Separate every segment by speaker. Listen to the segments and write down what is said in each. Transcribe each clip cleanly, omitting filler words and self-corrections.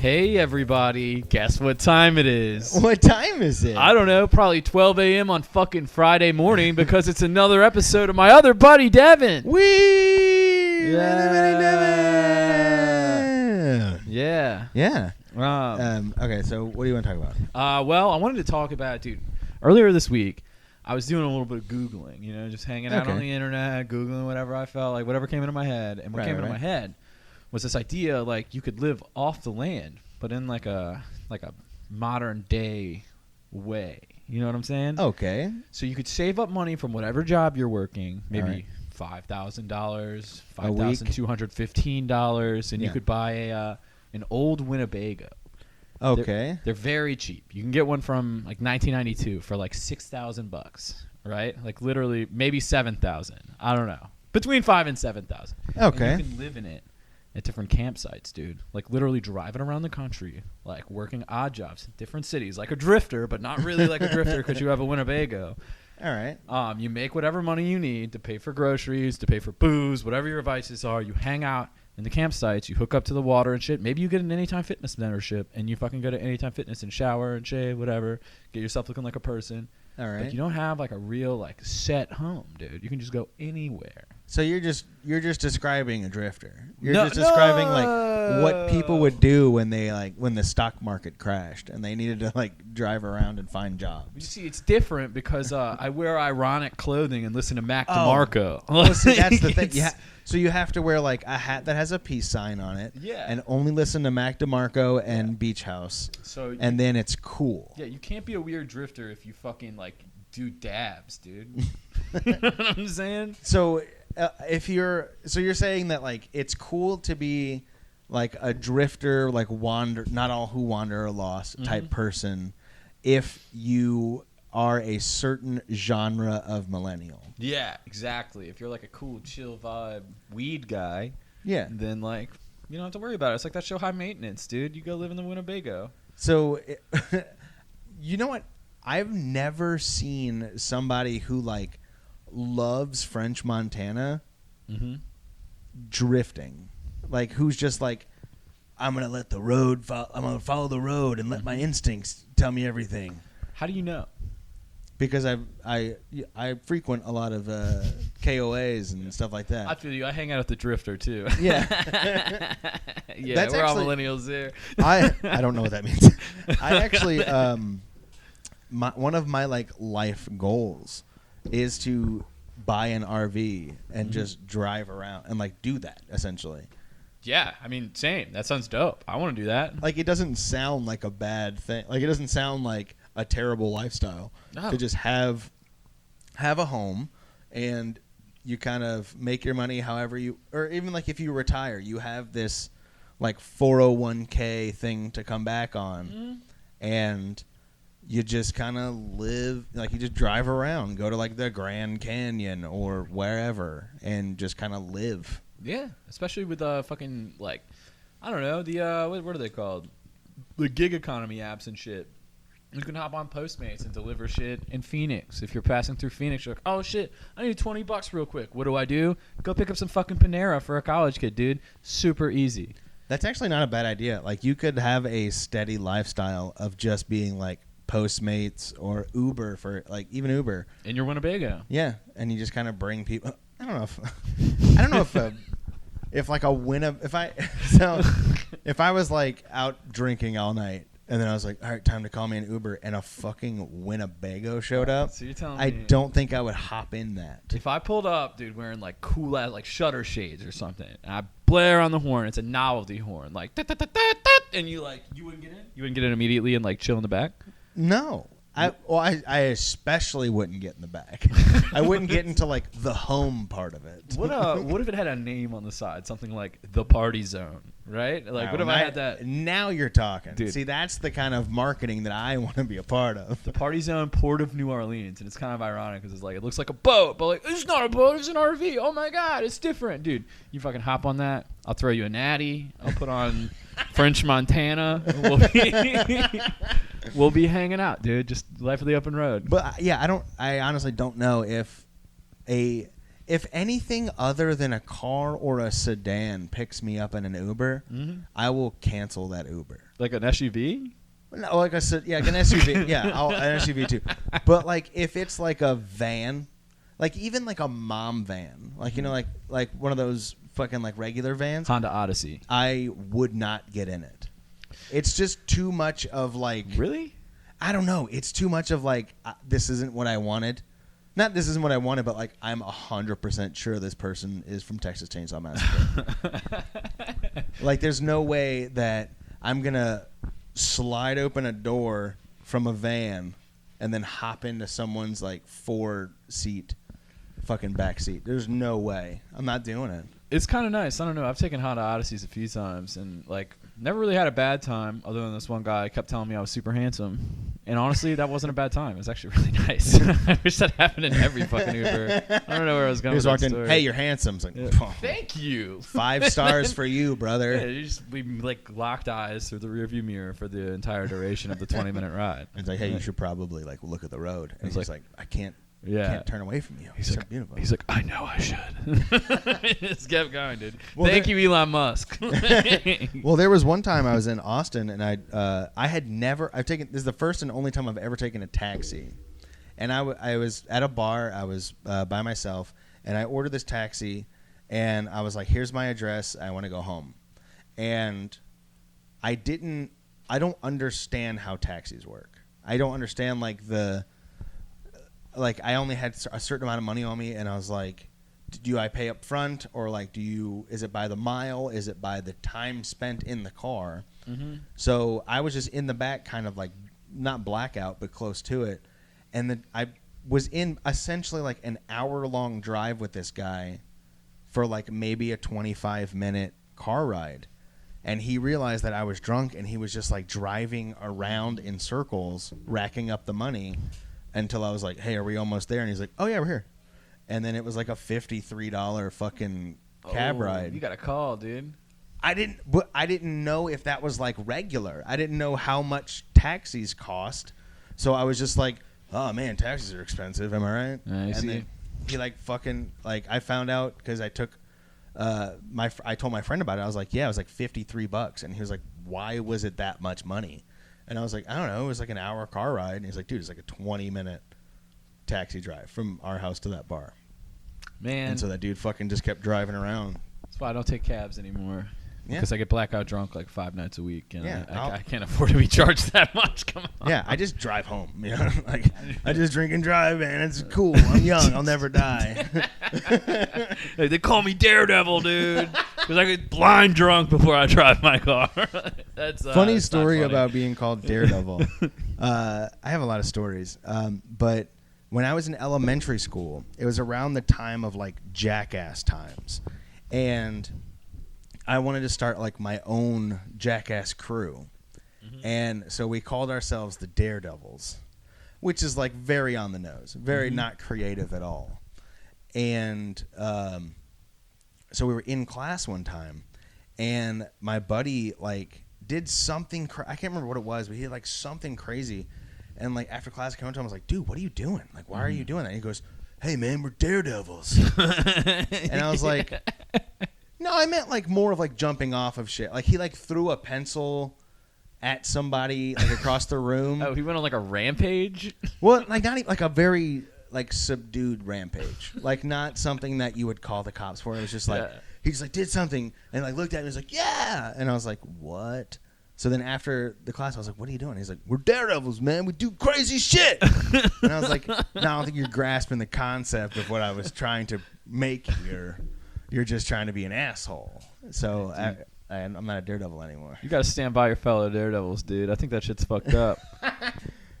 Speaker 1: Hey everybody, guess what time it is?
Speaker 2: What time is it?
Speaker 1: I don't know, probably 12 a.m. on fucking Friday morning because it's another episode of my other buddy, Devin.
Speaker 2: Wee!
Speaker 1: Yeah.
Speaker 2: Yeah.
Speaker 1: Um,
Speaker 2: Okay, so what do you want to talk about?
Speaker 1: well, I wanted to talk about, dude, earlier this week, I was doing a little bit of Googling, you know, just hanging out on the internet, Googling whatever I felt like, whatever came into my head. And what came into my head was this idea, like, you could live off the land, but in like a modern day way. You know what I'm saying?
Speaker 2: Okay.
Speaker 1: So you could save up money from whatever job you're working, maybe $5,000, $5,215, and you could buy an old Winnebago.
Speaker 2: Okay.
Speaker 1: They're very cheap. You can get one from like 1992 for like $6,000, right? Like literally maybe 7,000. I don't know. Between 5 and 7,000.
Speaker 2: Okay.
Speaker 1: And you can live in it at different campsites, dude. Like literally driving around the country, like working odd jobs in different cities, like a drifter, but not really like a drifter because you have a Winnebago.
Speaker 2: All right.
Speaker 1: You make whatever money you need to pay for groceries, to pay for booze, whatever your vices are. You hang out in the campsites. You hook up to the water and shit. Maybe you get an Anytime Fitness membership and you fucking go to Anytime Fitness and shower and shave, whatever. Get yourself looking like a person.
Speaker 2: All right.
Speaker 1: But you don't have like a real like set home, dude. You can just go anywhere.
Speaker 2: So you're just describing a drifter. You're just describing like what people would do when the stock market crashed and they needed to like drive around and find jobs.
Speaker 1: You see, it's different because I wear ironic clothing and listen to Mac DeMarco.
Speaker 2: Well, see, that's the thing. So you have to wear like a hat that has a peace sign on it.
Speaker 1: Yeah.
Speaker 2: And only listen to Mac DeMarco and Beach House. So and then it's cool.
Speaker 1: Yeah, you can't be a weird drifter if you fucking like do dabs, dude. You know what I'm saying?
Speaker 2: So you're saying that like it's cool to be like a drifter, like not all who wander are lost type person, if you are a certain genre of millennial.
Speaker 1: Yeah, exactly. If you're like a cool, chill vibe weed guy, then like you don't have to worry about it. It's like that show High Maintenance, dude. You go live in the Winnebago.
Speaker 2: So, you know what? I've never seen somebody who like loves French Montana drifting, like who's just like, I'm gonna let the road. I'm gonna follow the road and let my instincts tell me everything.
Speaker 1: How do you know?
Speaker 2: Because I frequent a lot of KOAs and stuff like that.
Speaker 1: I feel you. I hang out with the drifter too.
Speaker 2: Yeah,
Speaker 1: yeah.
Speaker 2: That's
Speaker 1: we're
Speaker 2: actually,
Speaker 1: all millennials there.
Speaker 2: I don't know what that means. I actually one of my like life goals is to buy an RV and just drive around and like do that essentially.
Speaker 1: Yeah, I mean, same. That sounds dope. I want to do that.
Speaker 2: Like, it doesn't sound like a bad thing. Like, it doesn't sound like a terrible lifestyle to just have a home and you kind of make your money however you, or even like if you retire, you have this like 401k thing to come back on and you just kind of live, like you just drive around, go to like the Grand Canyon or wherever and just kind of live.
Speaker 1: Yeah, especially with fucking like, I don't know, the what are they called? The gig economy apps and shit. You can hop on Postmates and deliver shit in Phoenix. If you're passing through Phoenix, you're like, oh shit, I need $20 real quick. What do? Go pick up some fucking Panera for a college kid, dude. Super easy.
Speaker 2: That's actually not a bad idea. Like, you could have a steady lifestyle of just being like Postmates or Uber for like even Uber.
Speaker 1: In your Winnebago.
Speaker 2: Yeah, and you just kind of bring people. I don't know if I was like out drinking all night and then I was like, all right, time to call me an Uber, and a fucking Winnebago showed up.
Speaker 1: So you're telling
Speaker 2: I
Speaker 1: me
Speaker 2: don't think I would hop in that.
Speaker 1: If I pulled up, dude, wearing like cool ass like shutter shades or something, and I blare on the horn, it's a novelty horn, like and you wouldn't get in? You wouldn't get in immediately and like chill in the back?
Speaker 2: No. I especially wouldn't get in the back. I wouldn't get into like the home part of it.
Speaker 1: What if it had a name on the side, something like the Party Zone, right? Like, what if I had that?
Speaker 2: Now you're talking.
Speaker 1: Dude.
Speaker 2: See, that's the kind of marketing that I want to be a part of.
Speaker 1: The Party Zone, Port of New Orleans, and it's kind of ironic because it's like it looks like a boat, but like it's not a boat, it's an RV. Oh my god, it's different, dude. You fucking hop on that. I'll throw you a natty. I'll put on French Montana. We'll be hanging out, dude. Just life of the open road.
Speaker 2: But yeah, I honestly don't know if anything other than a car or a sedan picks me up in an Uber, I will cancel that Uber.
Speaker 1: Like an SUV?
Speaker 2: No, like I said, yeah, like an SUV. Yeah, an SUV too. But like if it's like a van, like even like a mom van, like you know, like one of those fucking like regular vans.
Speaker 1: Honda Odyssey.
Speaker 2: I would not get in it. It's just too much of like.
Speaker 1: Really?
Speaker 2: I don't know. It's too much of like this isn't what I wanted. Not this isn't what I wanted, but like I'm 100% sure this person is from Texas Chainsaw Massacre. Like there's no way that I'm gonna slide open a door from a van and then hop into someone's like 4-seat fucking back seat. There's no way. I'm not doing it.
Speaker 1: It's kind of nice. I don't know. I've taken Honda Odysseys a few times and like never really had a bad time other than this one guy kept telling me I was super handsome. And honestly, that wasn't a bad time. It was actually really nice. I wish that happened in every fucking Uber. I don't know where I was going with that story.
Speaker 2: Hey, you're handsome. It's like,
Speaker 1: thank you.
Speaker 2: 5 stars for you, brother.
Speaker 1: Yeah, we like locked eyes through the rearview mirror for the entire duration of the 20-minute ride.
Speaker 2: It's like, hey, you should probably like look at the road. And he's like, I can't turn away from you.
Speaker 1: He's like,
Speaker 2: beautiful.
Speaker 1: He's like, I know I should. Just kept going, dude. Well, thank you, Elon Musk.
Speaker 2: Well, there was one time I was in Austin, and this is the first and only time I've ever taken a taxi. And I was at a bar. I was by myself, and I ordered this taxi, and I was like, here's my address. I want to go home. And I don't understand how taxis work. I don't understand I only had a certain amount of money on me, and I was like, do I pay up front, or like is it by the mile? Is it by the time spent in the car? Mm-hmm. So I was just in the back, kind of like not blackout, but close to it. And then I was in essentially like an hour-long drive with this guy for like maybe a 25-minute car ride. And he realized that I was drunk, and he was just like driving around in circles, racking up the money. Until I was like, hey, are we almost there? And he's like, oh, yeah, we're here. And then it was like a $53 fucking cab ride.
Speaker 1: You got a call, dude.
Speaker 2: I didn't know if that was like regular. I didn't know how much taxis cost. So I was just like, oh, man, taxis are expensive. Am I right?
Speaker 1: I see.
Speaker 2: Then he like fucking like I found out because I took I told my friend about it. I was like, yeah, it was like $53. And he was like, why was it that much money? And I was like, I don't know. It was like an hour car ride. And he's like, dude, it's like a 20-minute taxi drive from our house to that bar.
Speaker 1: Man.
Speaker 2: And so that dude fucking just kept driving around.
Speaker 1: That's why I don't take cabs anymore. Because I get blackout drunk like 5 nights a week. And I can't afford to be charged that much. Come on.
Speaker 2: Yeah, I just drive home. You know? Like, I just drink and drive, man. It's cool. I'm young. I'll never die.
Speaker 1: They call me Daredevil, dude. Because I get blind drunk before I drive my car. That's
Speaker 2: funny story about being called Daredevil. I have a lot of stories. But when I was in elementary school, it was around the time of like Jackass times. And I wanted to start like my own Jackass crew. Mm-hmm. And so we called ourselves the Daredevils, which is like very on the nose, very not creative at all. And so we were in class one time, and my buddy like did something I can't remember what it was, but he did like something crazy. And like after class, I came up to him, I was like, dude, what are you doing? Like, why are you doing that? And he goes, hey man, we're Daredevils. And I was like, no, I meant like more of like jumping off of shit. Like he like threw a pencil at somebody like across the room.
Speaker 1: Oh, he went on like a rampage?
Speaker 2: Well, like not even like a very like subdued rampage. Like not something that you would call the cops for. It was just like he just like did something and like looked at me and was like, yeah. And I was like, what? So then after the class, I was like, what are you doing? He's like, we're Daredevils, man. We do crazy shit. And I was like, no, I don't think you're grasping the concept of what I was trying to make here. You're just trying to be an asshole. So I'm not a Daredevil anymore.
Speaker 1: You got to stand by your fellow Daredevils, dude. I think that shit's fucked up.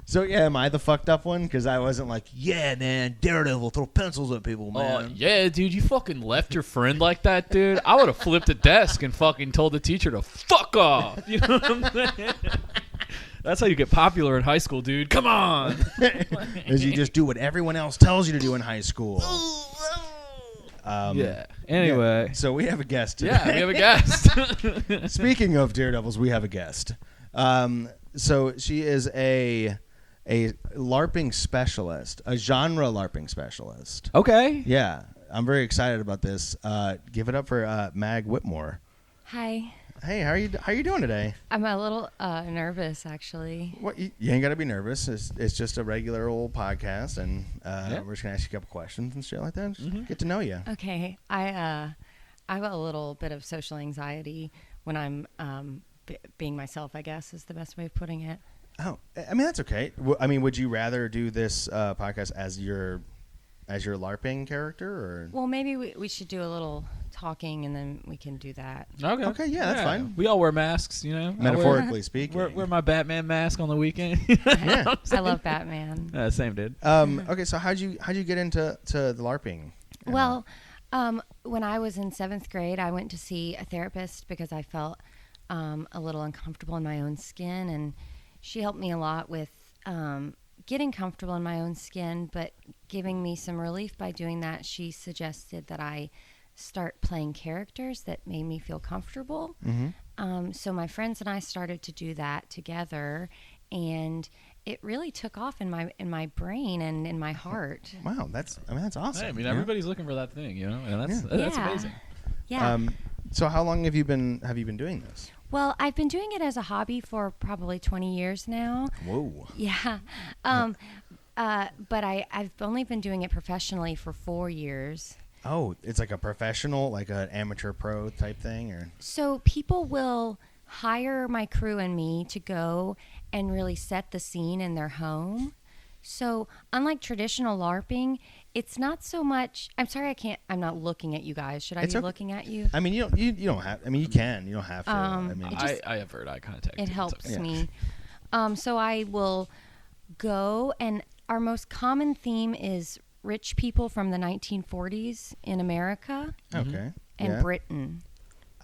Speaker 2: So, yeah, am I the fucked up one? Because I wasn't like, yeah, man, Daredevil, throw pencils at people, man.
Speaker 1: Yeah, dude, you fucking left your friend like that, dude. I would have flipped a desk and fucking told the teacher to fuck off. You know what I'm saying? That's how you get popular in high school, dude. Come on.
Speaker 2: Is you just do what everyone else tells you to do in high school.
Speaker 1: Yeah. Anyway.
Speaker 2: Yeah, so we have a guest today.
Speaker 1: Yeah, we have a guest.
Speaker 2: Speaking of Daredevils, we have a guest. So she is a LARPing specialist, a genre LARPing specialist.
Speaker 1: Okay.
Speaker 2: Yeah. I'm very excited about this. Give it up for MAG Whitmore.
Speaker 3: Hi.
Speaker 2: Hey, how are you doing today?
Speaker 3: I'm a little nervous, actually.
Speaker 2: What you ain't got to be nervous. It's just a regular old podcast, and we're just gonna ask you a couple questions and shit like that. Just get to know you.
Speaker 3: Okay, I have a little bit of social anxiety when I'm being myself, I guess is the best way of putting it.
Speaker 2: Oh, I mean that's okay. I mean, would you rather do this podcast as your LARPing character, or?
Speaker 3: Well, maybe we should do a little talking, and then we can do that.
Speaker 2: Okay, yeah, that's fine.
Speaker 1: We all wear masks, you know.
Speaker 2: Metaphorically speaking.
Speaker 1: Wear my Batman mask on the weekend.
Speaker 2: Yeah,
Speaker 3: I love Batman.
Speaker 1: Same, dude.
Speaker 2: Okay, so how'd you get into the LARPing?
Speaker 3: Well, when I was in 7th grade, I went to see a therapist because I felt a little uncomfortable in my own skin, and she helped me a lot with getting comfortable in my own skin, but giving me some relief by doing that. She suggested that I start playing characters that made me feel comfortable. So my friends and I started to do that together, and it really took off in my brain and in my heart.
Speaker 2: Wow, that's awesome.
Speaker 1: Hey, I mean, everybody's looking for that thing, you know, and that's amazing.
Speaker 3: Yeah.
Speaker 2: So how long have you been doing this?
Speaker 3: Well, I've been doing it as a hobby for probably 20 years now.
Speaker 2: Whoa.
Speaker 3: Yeah. But I've only been doing it professionally for 4 years.
Speaker 2: Oh, it's like a professional, like an amateur pro type thing, or?
Speaker 3: So people will hire my crew and me to go and really set the scene in their home. So unlike traditional LARPing, it's not so much. I'm sorry, I'm not looking at you guys. Should I be looking at you?
Speaker 2: I mean, you don't have. I mean, you can. You don't have to. I mean,
Speaker 1: I avert eye contact.
Speaker 3: It helps me. So I will go, and our most common theme is rich people from the 1940s in America.
Speaker 2: Okay.
Speaker 3: And Britain.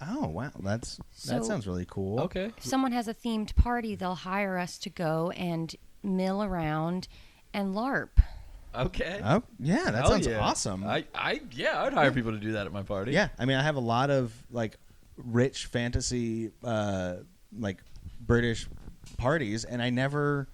Speaker 2: Oh wow, that sounds really cool.
Speaker 1: Okay.
Speaker 3: If someone has a themed party, they'll hire us to go and mill around and LARP.
Speaker 1: Okay.
Speaker 2: Oh yeah, that sounds awesome.
Speaker 1: I'd hire people to do that at my party.
Speaker 2: Yeah, I mean, I have a lot of like rich fantasy, like British parties, and I never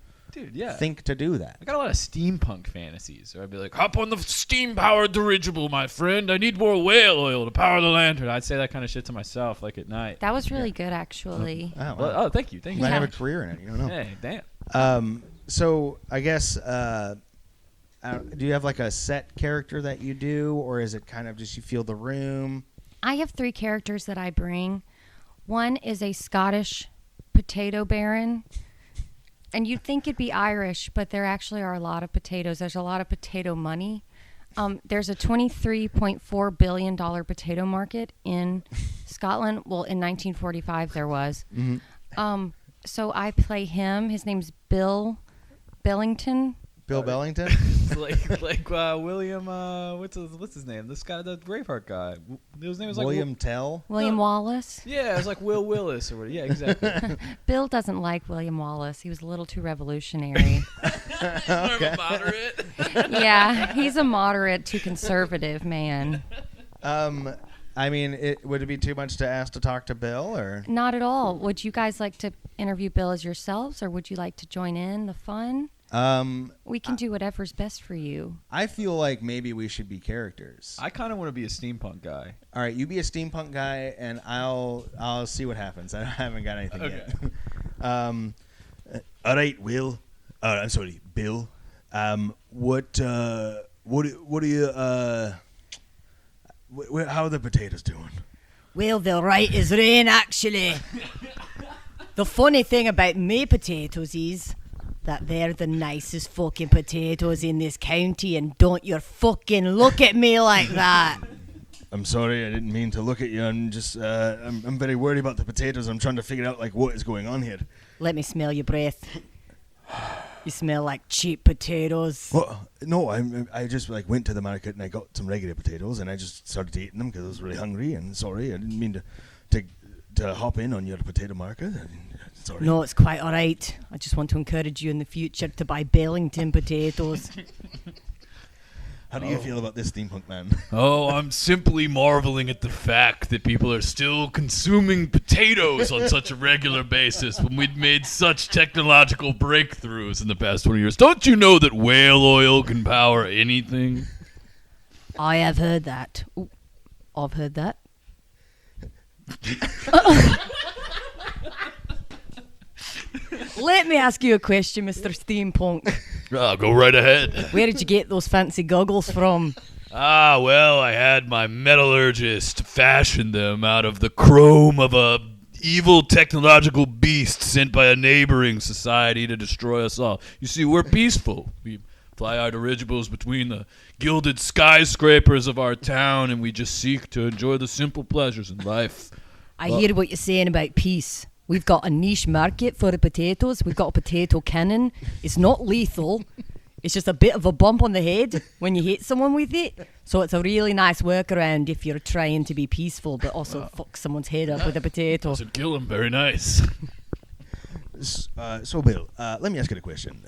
Speaker 2: think to do that.
Speaker 1: I got a lot of steampunk fantasies. So I'd be like, hop on the steam-powered dirigible, my friend. I need more whale oil to power the lantern. I'd say that kind of shit to myself, like at night.
Speaker 3: That was really good, actually.
Speaker 2: Oh, wow.
Speaker 1: Well, thank you.
Speaker 2: You might have a career in it. You don't know.
Speaker 1: Hey, damn.
Speaker 2: So I guess, do you have like a set character that you do, or is it kind of just you feel the room?
Speaker 3: I have 3 characters that I bring. One is a Scottish potato baron. And you'd think it'd be Irish, but there actually are a lot of potatoes. There's a lot of potato money. There's a $23.4 billion potato market in Scotland. Well, in 1945 there was. So I play him. His name's Bill Bellington.
Speaker 2: Bill Bellington?
Speaker 1: like William, what's his name? This guy, the Braveheart guy. His name was like
Speaker 2: William Tell?
Speaker 3: William Wallace?
Speaker 1: Yeah, it was like Will Willis or whatever. Yeah, exactly.
Speaker 3: Bill doesn't like William Wallace. He was a little too revolutionary.
Speaker 1: Okay. Moderate.
Speaker 3: Yeah, he's a moderate to conservative man.
Speaker 2: I mean, would it be too much to ask to talk to Bill, or?
Speaker 3: Not at all. Would you guys like to interview Bill as yourselves, or would you like to join in the fun? We can do whatever's best for you.
Speaker 2: I feel like maybe we should be characters.
Speaker 1: I kind of want to be a steampunk guy.
Speaker 2: All right, you be a steampunk guy, and I'll see what happens. I haven't got anything yet. All right, Will. I'm sorry, Bill. What are you? How are the potatoes doing?
Speaker 4: Well, they're right as rain, actually. The funny thing about me potatoes is that they're the nicest fucking potatoes in this county, and don't you fucking look at me like that.
Speaker 2: I'm sorry, I didn't mean to look at you. I'm just, I'm very worried about the potatoes. I'm trying to figure out, like, what is going on here.
Speaker 4: Let me smell your breath. You smell like cheap potatoes.
Speaker 2: Well, no, I just, like, went to the market and I got some regular potatoes, and I just started eating them because I was really hungry, and sorry, I didn't mean to hop in on your potato market. Sorry.
Speaker 4: No, it's quite all right. I just want to encourage you in the future to buy Bellington potatoes.
Speaker 2: How do you feel about this steampunk man?
Speaker 1: Oh, I'm simply marveling at the fact that people are still consuming potatoes on such a regular basis when we've made such technological breakthroughs in the past 20 years. Don't you know that whale oil can power anything?
Speaker 4: I have heard that. Ooh, I've heard that. Let me ask you a question, Mr. Steampunk.
Speaker 1: Go right ahead.
Speaker 4: Where did you get those fancy goggles from?
Speaker 1: Well, I had my metallurgist fashion them out of the chrome of a evil technological beast sent by a neighboring society to destroy us all. You see, we're peaceful. We fly our dirigibles between the gilded skyscrapers of our town, and we just seek to enjoy the simple pleasures in life.
Speaker 4: I hear what you're saying about peace. We've got a niche market for the potatoes. We've got a potato cannon. It's not lethal. It's just a bit of a bump on the head when you hit someone with it. So it's a really nice workaround if you're trying to be peaceful, but also fuck someone's head up with a potato.
Speaker 1: Doesn't kill him. Very nice.
Speaker 2: So Bill, let me ask you a question.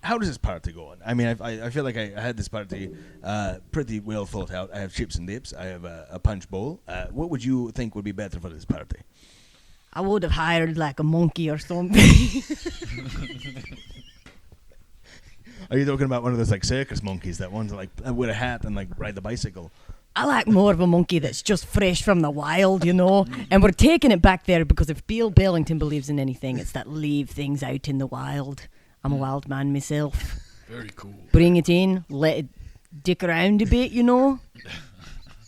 Speaker 2: How does this party go on? I mean, I feel like I had this party pretty well thought out. I have chips and dips. I have a punch bowl. What would you think would be better for this party?
Speaker 4: I would have hired like a monkey or something.
Speaker 2: Are you talking about one of those like circus monkeys, that ones like with a hat and like ride the bicycle?
Speaker 4: I like more of a monkey that's just fresh from the wild, you know? And we're taking it back there because if Bill Bellington believes in anything, it's that leave things out in the wild. I'm a wild man myself.
Speaker 1: Very cool.
Speaker 4: Bring it in, let it dick around a bit, you know?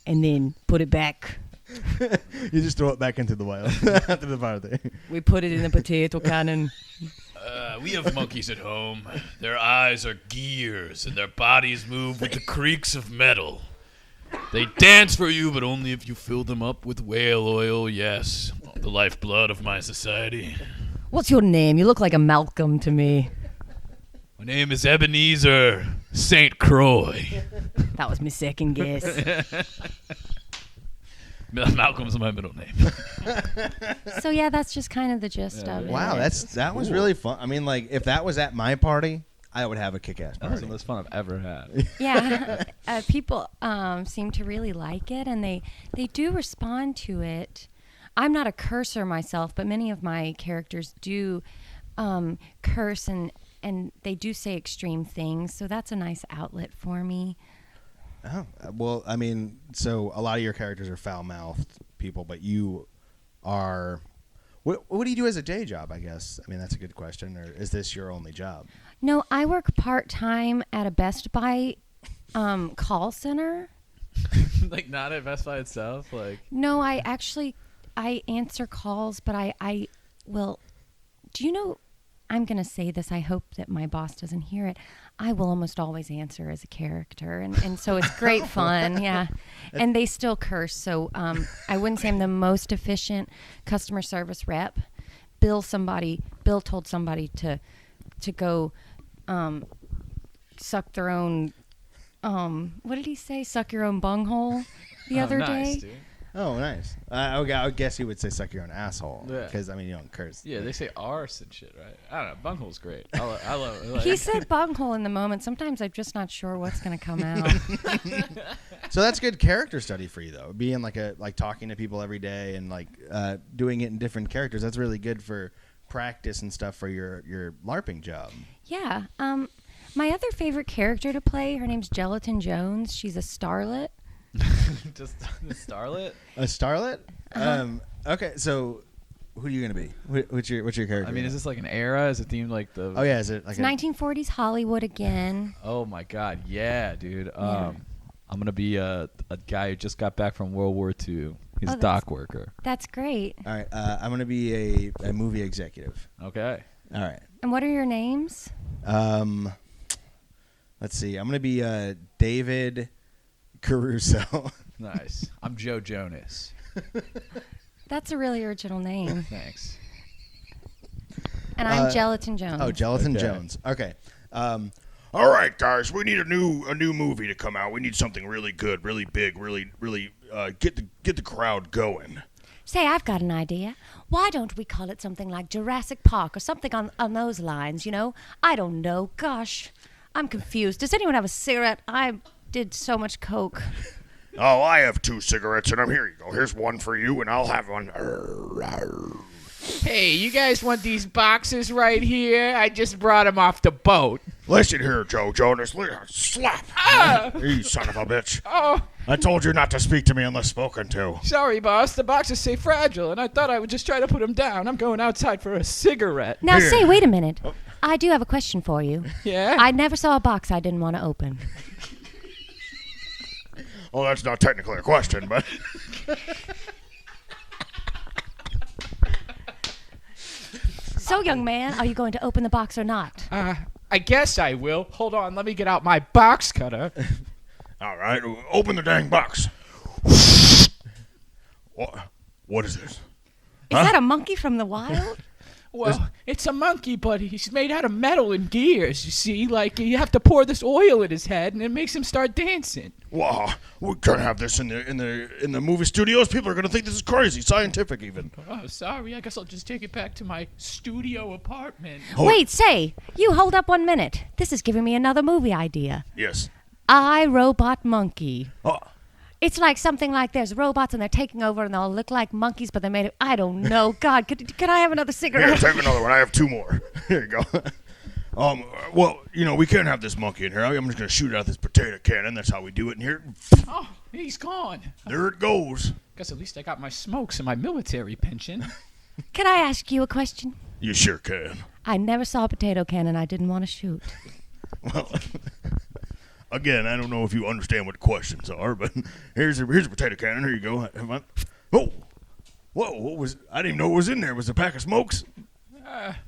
Speaker 4: And then put it back.
Speaker 2: You just throw it back into the wild after the party.
Speaker 4: We put it in a potato cannon.
Speaker 1: We have monkeys at home. Their eyes are gears, and their bodies move with the creaks of metal. They dance for you, but only if you fill them up with whale oil, yes. The lifeblood of my society.
Speaker 4: What's your name? You look like a Malcolm to me.
Speaker 1: My name is Ebenezer St. Croix.
Speaker 4: That was my second guess.
Speaker 1: Malcolm's my middle name.
Speaker 3: So yeah, that's just kind of the gist of it.
Speaker 2: Wow, that was really fun. I mean, like, if that was at my party, I would have a kick-ass party.
Speaker 1: That was the most fun I've ever had.
Speaker 3: Yeah, people seem to really like it, and they do respond to it. I'm not a cursor myself, but many of my characters do curse, and they do say extreme things, so that's a nice outlet for me.
Speaker 2: Oh, well, I mean, so a lot of your characters are foul-mouthed people, but you are... What do you do as a day job, I guess? I mean, that's a good question. Or is this your only job?
Speaker 3: No, I work part-time at a Best Buy call center.
Speaker 1: Like, not at Best Buy itself? Like,
Speaker 3: No, I answer calls, but I will... Do you know... I'm going to say this. I hope that my boss doesn't hear it. I will almost always answer as a character. And so it's great fun. Yeah. And they still curse. So I wouldn't say I'm the most efficient customer service rep. Bill told somebody to go suck their own, what did he say? Suck your own bunghole the other day.
Speaker 1: Dude.
Speaker 2: Oh, nice. I guess you would say suck your own asshole.
Speaker 1: Yeah.
Speaker 2: Because, I mean, you don't curse.
Speaker 1: Yeah, they say arse and shit, right? I don't know. Bunghole's great. I love it.
Speaker 3: He said bunghole in the moment. Sometimes I'm just not sure what's going to come out.
Speaker 2: So that's good character study for you, though. Being like talking to people every day and like doing it in different characters. That's really good for practice and stuff for your LARPing job.
Speaker 3: Yeah. My other favorite character to play, her name's Gelatin Jones. She's a starlet.
Speaker 1: Just the starlet?
Speaker 2: A starlet? Okay, so who are you gonna be? What's your character?
Speaker 1: I mean, is this like an era? Is it themed like the?
Speaker 2: Oh yeah, is it like
Speaker 3: It's 1940s Hollywood again.
Speaker 1: Oh my God, yeah, dude.
Speaker 3: Yeah.
Speaker 1: I'm gonna be a guy who just got back from World War II. He's a dock worker.
Speaker 3: That's great.
Speaker 2: All right, I'm gonna be a movie executive.
Speaker 1: Okay.
Speaker 2: All right.
Speaker 3: And what are your names?
Speaker 2: Let's see. I'm gonna be David Caruso.
Speaker 1: Nice. I'm Joe Jonas.
Speaker 3: That's a really original name.
Speaker 1: Thanks.
Speaker 3: And I'm Gelatin Jones.
Speaker 2: Oh, Gelatin
Speaker 1: Okay.
Speaker 2: Jones. Okay.
Speaker 5: All right, guys, we need a new movie to come out. We need something really good, really big, really get the crowd going.
Speaker 3: Say, I've got an idea. Why don't we call it something like Jurassic Park or something on those lines, you know? I don't know. Gosh, I'm confused. Does anyone have a cigarette? I did so much coke.
Speaker 5: Oh, I have 2 cigarettes, and here you go. Here's one for you, and I'll have one.
Speaker 1: Hey, you guys want these boxes right here? I just brought them off the boat.
Speaker 5: Listen here, Joe Jonas. Slap.
Speaker 1: Ah!
Speaker 5: You son of a bitch.
Speaker 1: Oh,
Speaker 5: I told you not to speak to me unless spoken to.
Speaker 1: Sorry, boss. The boxes say fragile, and I thought I would just try to put them down. I'm going outside for a cigarette.
Speaker 3: Now,
Speaker 5: Here.
Speaker 3: say, wait a minute. I do have a question for you.
Speaker 1: Yeah?
Speaker 3: I never saw a box I didn't want to open.
Speaker 5: Well, that's not technically a question, but...
Speaker 3: So, young man, are you going to open the box or not?
Speaker 1: I guess I will. Hold on. Let me get out my box cutter.
Speaker 5: All right, open the dang box. What is this?
Speaker 3: Is that a monkey from the wild?
Speaker 1: Well, it's a monkey, but he's made out of metal and gears, you see? Like, you have to pour this oil in his head, and it makes him start dancing.
Speaker 5: Wow, we can't have this in the movie studios. People are gonna think this is crazy, scientific even.
Speaker 1: Oh, sorry. I guess I'll just take it back to my studio apartment.
Speaker 3: Wait, say, you hold up 1 minute. This is giving me another movie idea.
Speaker 5: Yes.
Speaker 3: I, Robot Monkey.
Speaker 5: Oh,
Speaker 3: It's like something like there's robots and they're taking over and they'll look like monkeys, but they made it. I don't know. God, could I have another
Speaker 5: here,
Speaker 3: cigarette?
Speaker 5: take another one. I have 2 more. Here you go. Well, we can't have this monkey in here. I'm just gonna shoot out this potato cannon. That's how we do it in here.
Speaker 1: Oh, he's gone.
Speaker 5: There it goes.
Speaker 1: Guess at least I got my smokes and my military pension.
Speaker 3: Can I ask you a question?
Speaker 5: You sure can.
Speaker 3: I never saw a potato cannon I didn't want to shoot.
Speaker 5: Well, again, I don't know if you understand what questions are, but here's a potato cannon. Here you go. Oh, whoa! What was? I didn't even know what was in there. Was it a pack of smokes?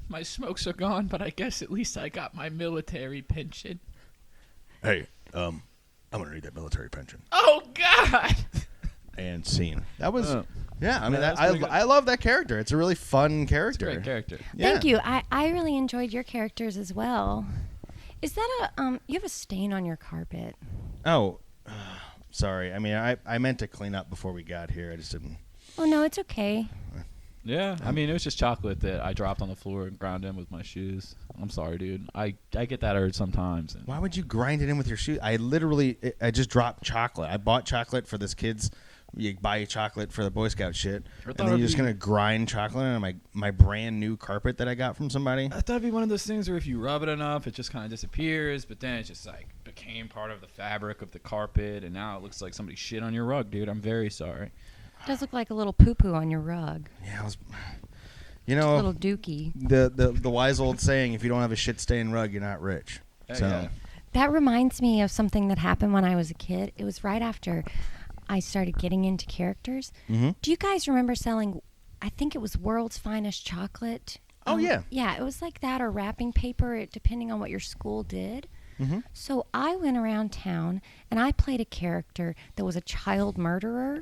Speaker 1: My smokes are gone, but I guess at least I got my military pension.
Speaker 5: Hey, I'm gonna need that military pension.
Speaker 1: Oh, God!
Speaker 2: And scene. That was, yeah. I mean,
Speaker 1: that's pretty good.
Speaker 2: I love that character. It's a really fun character.
Speaker 1: Great character.
Speaker 2: Yeah.
Speaker 3: Thank you. I really enjoyed your characters as well. Is that you have a stain on your carpet?
Speaker 2: Oh, sorry. I mean, I meant to clean up before we got here. I just didn't.
Speaker 3: Oh, no, it's okay.
Speaker 1: Yeah, I mean, it was just chocolate that I dropped on the floor and ground in with my shoes. I'm sorry, dude. I get that urge sometimes. And
Speaker 2: Why would you grind it in with your shoe? I just dropped chocolate. I bought chocolate for this kid's. You buy chocolate for the Boy Scout shit, and then you're just gonna grind chocolate on my brand new carpet that I got from somebody.
Speaker 1: I thought it'd be one of those things where if you rub it enough, it just kind of disappears. But then it just like became part of the fabric of the carpet, and now it looks like somebody shit on your rug, dude. I'm very sorry.
Speaker 3: It does look like a little poo-poo on your rug.
Speaker 2: Yeah, I was.
Speaker 3: A little dookie.
Speaker 2: The wise old saying: if you don't have a shit stained rug, you're not rich. So.
Speaker 1: Yeah.
Speaker 3: That reminds me of something that happened when I was a kid. It was right after I started getting into characters.
Speaker 2: Mm-hmm.
Speaker 3: Do you guys remember selling, I think it was World's Finest Chocolate?
Speaker 2: Oh, yeah.
Speaker 3: Yeah, it was like that or wrapping paper, depending on what your school did.
Speaker 2: Mm-hmm.
Speaker 3: So I went around town and I played a character that was a child murderer.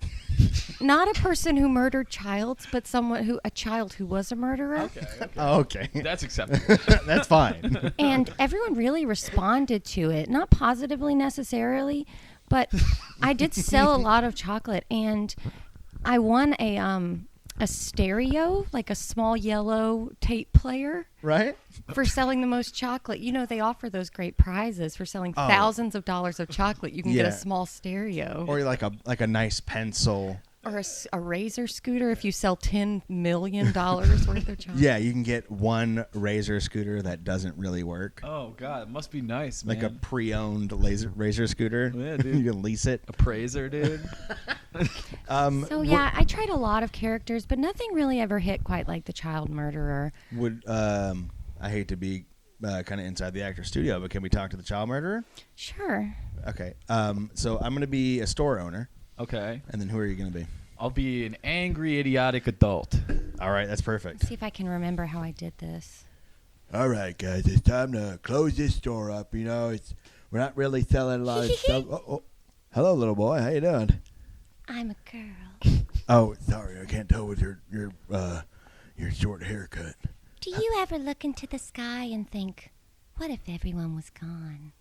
Speaker 3: Not a person who murdered childs, but a child who was a murderer.
Speaker 1: Okay.
Speaker 2: Okay.
Speaker 1: That's acceptable.
Speaker 2: That's fine.
Speaker 3: And everyone really responded to it, not positively necessarily, but I did sell a lot of chocolate, and I won a stereo, like a small yellow tape player,
Speaker 2: Right?
Speaker 3: for selling the most chocolate. You know, they offer those great prizes for selling thousands of dollars of chocolate. You can get
Speaker 2: Yeah.
Speaker 3: a small stereo.
Speaker 2: Or like a nice pencil.
Speaker 3: Or a razor scooter if you sell $10 million worth of chocolate.
Speaker 2: Yeah, you can get one razor scooter that doesn't really work.
Speaker 1: Oh, God. It must be nice, man.
Speaker 2: Like a pre-owned razor scooter.
Speaker 1: Yeah, dude.
Speaker 2: You can lease it.
Speaker 1: appraiser, dude.
Speaker 3: So, yeah, I tried a lot of characters, but nothing really ever hit quite like the child murderer.
Speaker 2: I hate to be kind of inside the actor studio, but can we talk to the child murderer?
Speaker 3: Sure.
Speaker 2: Okay. So I'm going to be a store owner,
Speaker 1: Okay.
Speaker 2: and then who are you going to be?
Speaker 1: I'll be an angry, idiotic adult.
Speaker 2: All right, that's perfect.
Speaker 3: See if I can remember how I did this.
Speaker 5: All right, guys, it's time to close this store up. You know, we're not really selling a lot of stuff. Oh, hello, little boy. How you doing?
Speaker 3: I'm a girl.
Speaker 5: Oh, sorry, I can't tell with your short haircut.
Speaker 3: Do you ever look into the sky and think, what if everyone was gone?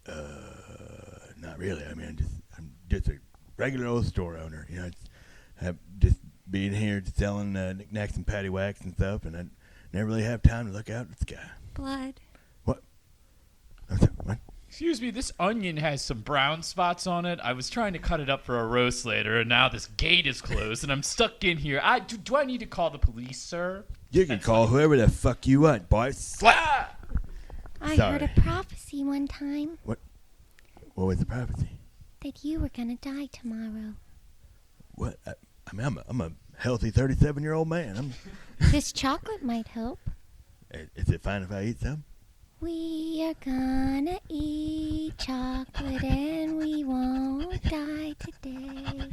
Speaker 5: Not really. I mean, I'm just a regular old store owner. You know, I'm just being here selling knickknacks and paddywhacks and stuff, and I never really have time to look out at the sky.
Speaker 3: Blood.
Speaker 5: What? I'm sorry, what?
Speaker 1: Excuse me, this onion has some brown spots on it. I was trying to cut it up for a roast later, and now this gate is closed, and I'm stuck in here. Do I need to call the police, sir?
Speaker 5: You can call whoever the fuck you want, boy. Slap!
Speaker 3: I
Speaker 2: Sorry.
Speaker 3: heard a prophecy one time.
Speaker 5: What was the prophecy?
Speaker 3: that you were gonna die tomorrow.
Speaker 5: What? I mean, I'm a healthy 37-year-old man.
Speaker 3: This chocolate might help.
Speaker 5: Is it fine if I eat some?
Speaker 3: We are gonna eat chocolate and we won't die today.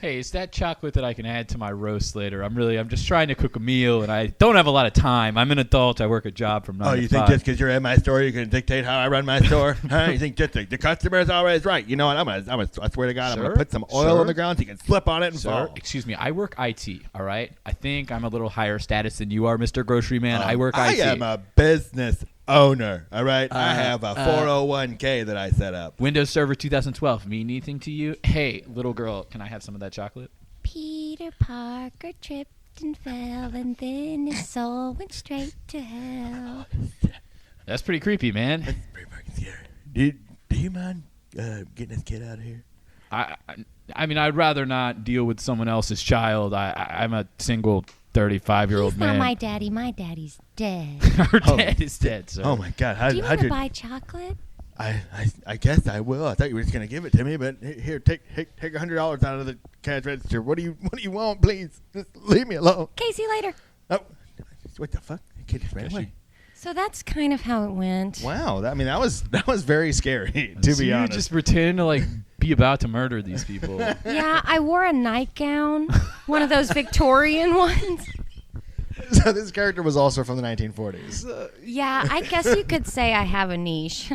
Speaker 1: Hey, is that chocolate that I can add to my roast later? I'm just trying to cook a meal, and I don't have a lot of time. I'm an adult. I work a job from 9 to 5.
Speaker 5: Oh, you think just because you're at my store, you can dictate how I run my store? Huh? You think just the customer is always right? You know what? I swear to God, I'm going to put some oil on the ground so you can slip on it and fall.
Speaker 1: Excuse me. I work IT, all right? I think I'm a little higher status than you are, Mr. Grocery Man. I work IT.
Speaker 5: I am a business owner, all right? I have a 401k that I set up.
Speaker 1: Windows Server 2012 mean anything to you? Hey, little girl, can I have some of that chocolate?
Speaker 3: Peter Parker tripped and fell, and then his soul went straight to hell.
Speaker 1: That's pretty creepy, man.
Speaker 5: That's pretty fucking scary. Do you mind getting this kid out of here?
Speaker 1: I mean, I'd rather not deal with someone else's child. I'm a single 35-year-old
Speaker 3: He's
Speaker 1: man.
Speaker 3: not my daddy. My daddy's dead.
Speaker 1: Her dad is dead, sir.
Speaker 5: Oh my God!
Speaker 3: Do you want to buy chocolate?
Speaker 5: I guess I will. I thought you were just gonna give it to me, but here, take $100 out of the cash register. What do you want, please? Just leave me alone.
Speaker 3: Okay, see you later.
Speaker 5: Oh, what the fuck? The kid just ran away.
Speaker 3: So that's kind of how it went.
Speaker 2: Wow, that was very scary, to be honest.
Speaker 1: You just pretend to like be about to murder these people.
Speaker 3: Yeah, I wore a nightgown, one of those Victorian ones.
Speaker 2: So this character was also from the 1940s.
Speaker 3: Yeah, I guess you could say I have a niche.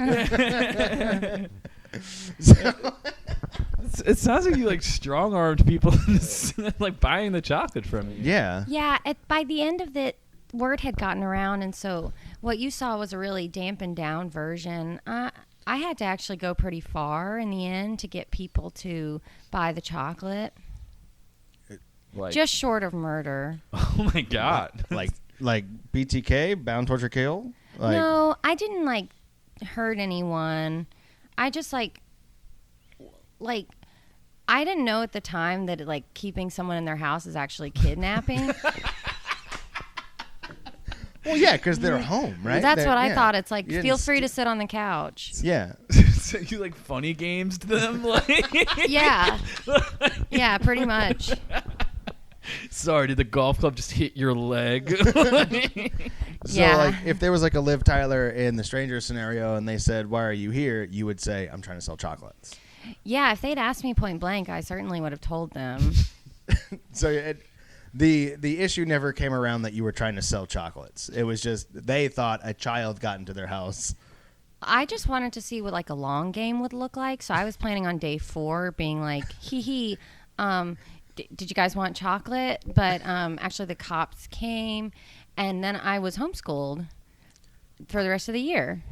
Speaker 1: It sounds like you like strong-armed people into like buying the chocolate from you.
Speaker 2: Yeah.
Speaker 3: Yeah, by the end of it, word had gotten around, and so what you saw was a really dampened down version. I had to actually go pretty far in the end to get people to buy the chocolate.
Speaker 1: Like,
Speaker 3: Just short of murder.
Speaker 1: oh my God.
Speaker 2: Like BTK, Bound, Torture, Kill?
Speaker 3: No, I didn't like hurt anyone. I just like I didn't know at the time that like keeping someone in their house is actually kidnapping.
Speaker 2: Well, yeah, because they're home, right?
Speaker 3: That's what I
Speaker 2: yeah.
Speaker 3: thought. It's like,
Speaker 2: You
Speaker 3: feel
Speaker 2: didn't
Speaker 3: free to sit on the couch.
Speaker 2: Yeah.
Speaker 1: So you like funny games to them? Like
Speaker 3: Yeah. Yeah, pretty much.
Speaker 1: Sorry, did the golf club just hit your leg?
Speaker 2: So,
Speaker 3: Yeah.
Speaker 2: like, if there was like a Liv Tyler in the stranger scenario and they said, "Why are you here?" you would say, "I'm trying to sell chocolates."
Speaker 3: Yeah, if they'd asked me point blank, I certainly would have told them.
Speaker 2: So the issue never came around that you were trying to sell chocolates. It was just they thought a child got into their house.
Speaker 3: I just wanted to see what like a long game would look like. So I was planning on day 4 being like, hee, did you guys want chocolate? But actually the cops came, and then I was homeschooled for the rest of the year.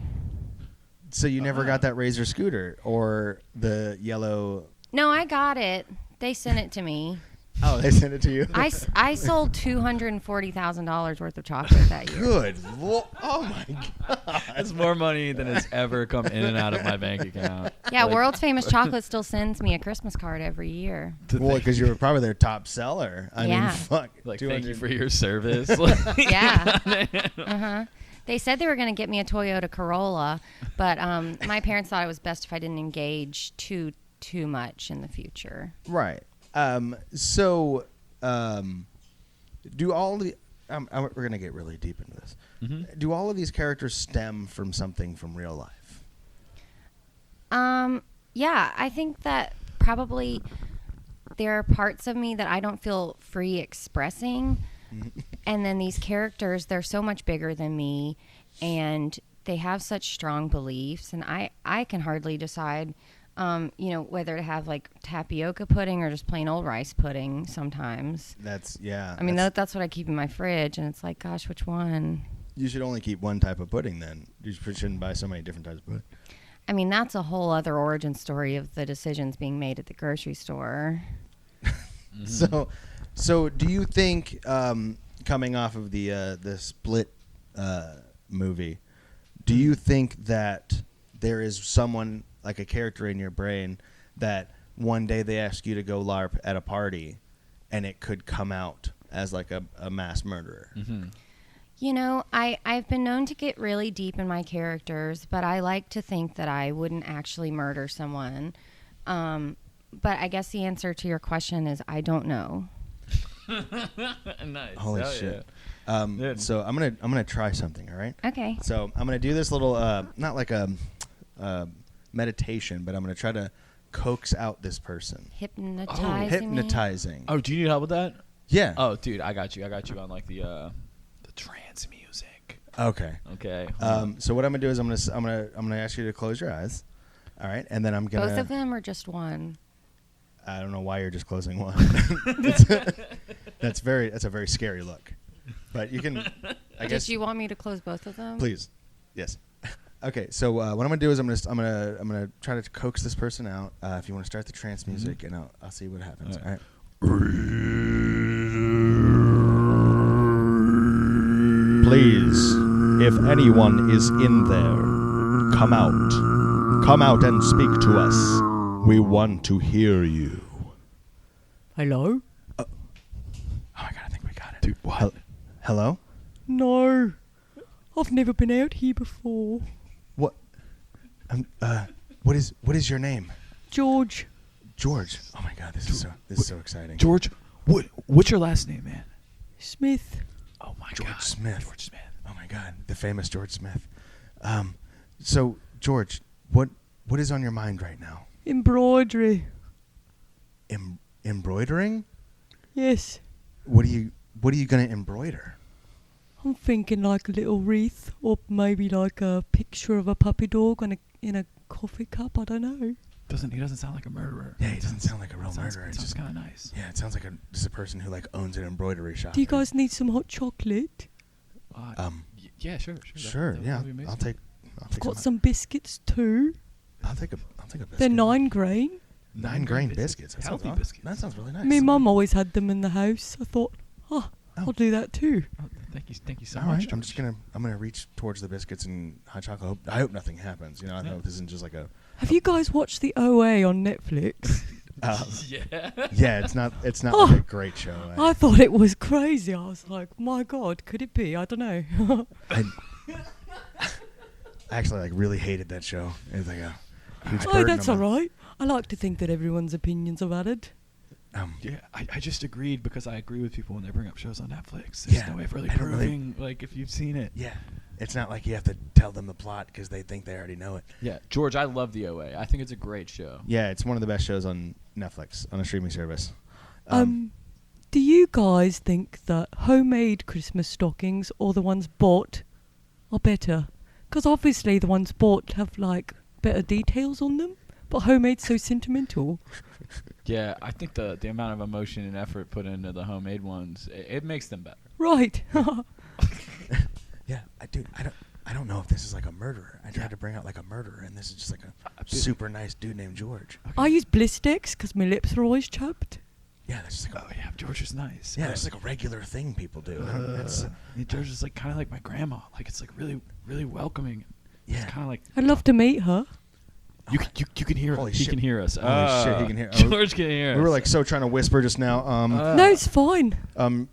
Speaker 2: So you never got that Razor scooter or the yellow.
Speaker 3: No, I got it. They sent it to me.
Speaker 2: Oh, they sent it to you.
Speaker 3: I sold $240,000 worth of chocolate that year.
Speaker 2: Good. Oh my God.
Speaker 1: That's more money than has ever come in and out of my bank account.
Speaker 3: Yeah,
Speaker 1: Like,
Speaker 3: World's Famous Chocolate still sends me a Christmas card every year.
Speaker 2: Well, because you were probably their top seller. I mean,
Speaker 3: Yeah.
Speaker 2: fuck.
Speaker 1: Like,
Speaker 2: 200
Speaker 1: thank you for your service.
Speaker 3: Yeah. Uh-huh. They said they were going to get me a Toyota Corolla, but my parents thought it was best if I didn't engage too much in the future.
Speaker 2: Right. So, do all the... we're going to get really deep into this.
Speaker 1: Mm-hmm.
Speaker 2: Do all of these characters stem from something from real life?
Speaker 3: Yeah, I think that probably there are parts of me that I don't feel free expressing. And then these characters, they're so much bigger than me, and they have such strong beliefs, and I can hardly decide, whether to have like tapioca pudding or just plain old rice pudding sometimes.
Speaker 2: That's, yeah.
Speaker 3: I mean, that's what I keep in my fridge, and it's like, gosh, which one?
Speaker 2: You should only keep one type of pudding then. You shouldn't buy so many different types of pudding.
Speaker 3: I mean, that's a whole other origin story of the decisions being made at the grocery store.
Speaker 2: So do you think, coming off of the Split movie, do you think that there is someone, like a character in your brain, that one day they ask you to go LARP at a party and it could come out as like a mass murderer?
Speaker 1: Mm-hmm.
Speaker 3: You know, I've been known to get really deep in my characters, but I like to think that I wouldn't actually murder someone. But I guess the answer to your question is I don't know.
Speaker 1: Nice.
Speaker 2: Holy
Speaker 1: Hell
Speaker 2: shit.
Speaker 1: Yeah.
Speaker 2: So I'm gonna try something. All right.
Speaker 3: Okay.
Speaker 2: So I'm gonna do this little not like a meditation, but I'm gonna try to coax out this person. Hypnotizing.
Speaker 1: Oh, do you need help with that?
Speaker 2: Yeah.
Speaker 1: Oh, dude, I got you on like the trance music.
Speaker 2: Okay.
Speaker 1: Okay.
Speaker 2: So what I'm gonna do is I'm gonna ask you to close your eyes. All right, and then I'm gonna.
Speaker 3: Both of them or just one?
Speaker 2: I don't know why you're just closing one. That's a very scary look. But you can. I guess.
Speaker 3: Did you want me to close both of them?
Speaker 2: Please. Yes. Okay. So what I'm gonna do is I'm gonna try to coax this person out. If you want to start the trance music, and I'll see what happens. All right. Please, if anyone is in there, come out. Come out and speak to us. We want to hear you.
Speaker 4: Hello?
Speaker 2: Oh my god, I think we got it.
Speaker 1: Dude, what?
Speaker 2: Hello?
Speaker 4: No. I've never been out here before.
Speaker 2: What? What is your name?
Speaker 4: George.
Speaker 2: George. Oh my god, this is so exciting.
Speaker 1: George, what's your last name, man?
Speaker 4: Smith.
Speaker 1: Oh my
Speaker 2: George
Speaker 1: God.
Speaker 2: Smith.
Speaker 1: George Smith.
Speaker 2: Oh my god, the famous George Smith. So George, what is on your mind right now?
Speaker 4: Embroidery.
Speaker 2: Embroidering?
Speaker 4: Yes.
Speaker 2: What are you gonna embroider?
Speaker 4: I'm thinking like a little wreath or maybe like a picture of a puppy dog in a coffee cup. I don't know.
Speaker 1: He doesn't sound like a murderer.
Speaker 2: Yeah, he doesn't sound like a real murderer.
Speaker 1: It sounds kind of nice.
Speaker 2: Yeah, it sounds like just a person who like owns an embroidery shop.
Speaker 4: Do you guys need some hot chocolate?
Speaker 1: Yeah, sure.
Speaker 2: Sure.
Speaker 1: That
Speaker 2: Yeah,
Speaker 1: would be amazing.
Speaker 2: I'll take
Speaker 4: I've got some biscuits too.
Speaker 2: I'll take a biscuit.
Speaker 4: They're 9 grain.
Speaker 2: 9 grain biscuits. That
Speaker 1: Healthy
Speaker 2: sounds
Speaker 1: biscuits.
Speaker 2: That sounds really nice.
Speaker 4: My mum always had them in the house. I thought, I'll do that too.
Speaker 1: Oh, thank you so
Speaker 2: All
Speaker 1: much.
Speaker 2: right, I'm gonna reach towards the biscuits and hot chocolate. I hope nothing happens. I know this isn't just like a.
Speaker 4: Have you guys watched the OA on Netflix?
Speaker 1: Yeah.
Speaker 2: Yeah, it's not like a great show.
Speaker 4: I thought it was crazy. I was like, my God, could it be? I don't know.
Speaker 2: I actually like really hated that show. It was like a huge
Speaker 4: Oh,
Speaker 2: burden
Speaker 4: that's
Speaker 2: on
Speaker 4: all
Speaker 2: my-
Speaker 4: right. I like to think that everyone's opinions are valid.
Speaker 1: Yeah, I just agreed because I agree with people when they bring up shows on Netflix. There's no way of really
Speaker 2: I don't really-
Speaker 1: proving like if you've seen it.
Speaker 2: Yeah, it's not like you have to tell them the plot because they think they already know it.
Speaker 1: Yeah, George, I love the OA. I think it's a great show.
Speaker 2: Yeah, it's one of the best shows on Netflix on a streaming service.
Speaker 4: Do you guys think that homemade Christmas stockings or the ones bought are better? Because obviously the ones bought have like better details on them, but homemade's so sentimental.
Speaker 1: Yeah, I think the amount of emotion and effort put into the homemade ones, it makes them better.
Speaker 4: Right.
Speaker 2: Yeah, I don't know if this is like a murderer. I tried to bring out like a murderer, and this is just like a super nice dude named George.
Speaker 4: I use Blistex because my lips are always chapped.
Speaker 2: Yeah, that's just like
Speaker 1: Oh yeah, George is nice.
Speaker 2: yeah, it's like a regular thing people do.
Speaker 1: George is like kind of like my grandma. Like it's like really, really welcoming.
Speaker 2: Yeah.
Speaker 1: It's kind of like
Speaker 4: I'd love to meet her.
Speaker 1: you can hear
Speaker 2: Holy
Speaker 1: us. He
Speaker 2: shit.
Speaker 1: can hear us.
Speaker 2: Holy shit, he can hear-
Speaker 1: George can hear us.
Speaker 2: We were like so trying to whisper just now.
Speaker 4: No, it's fine.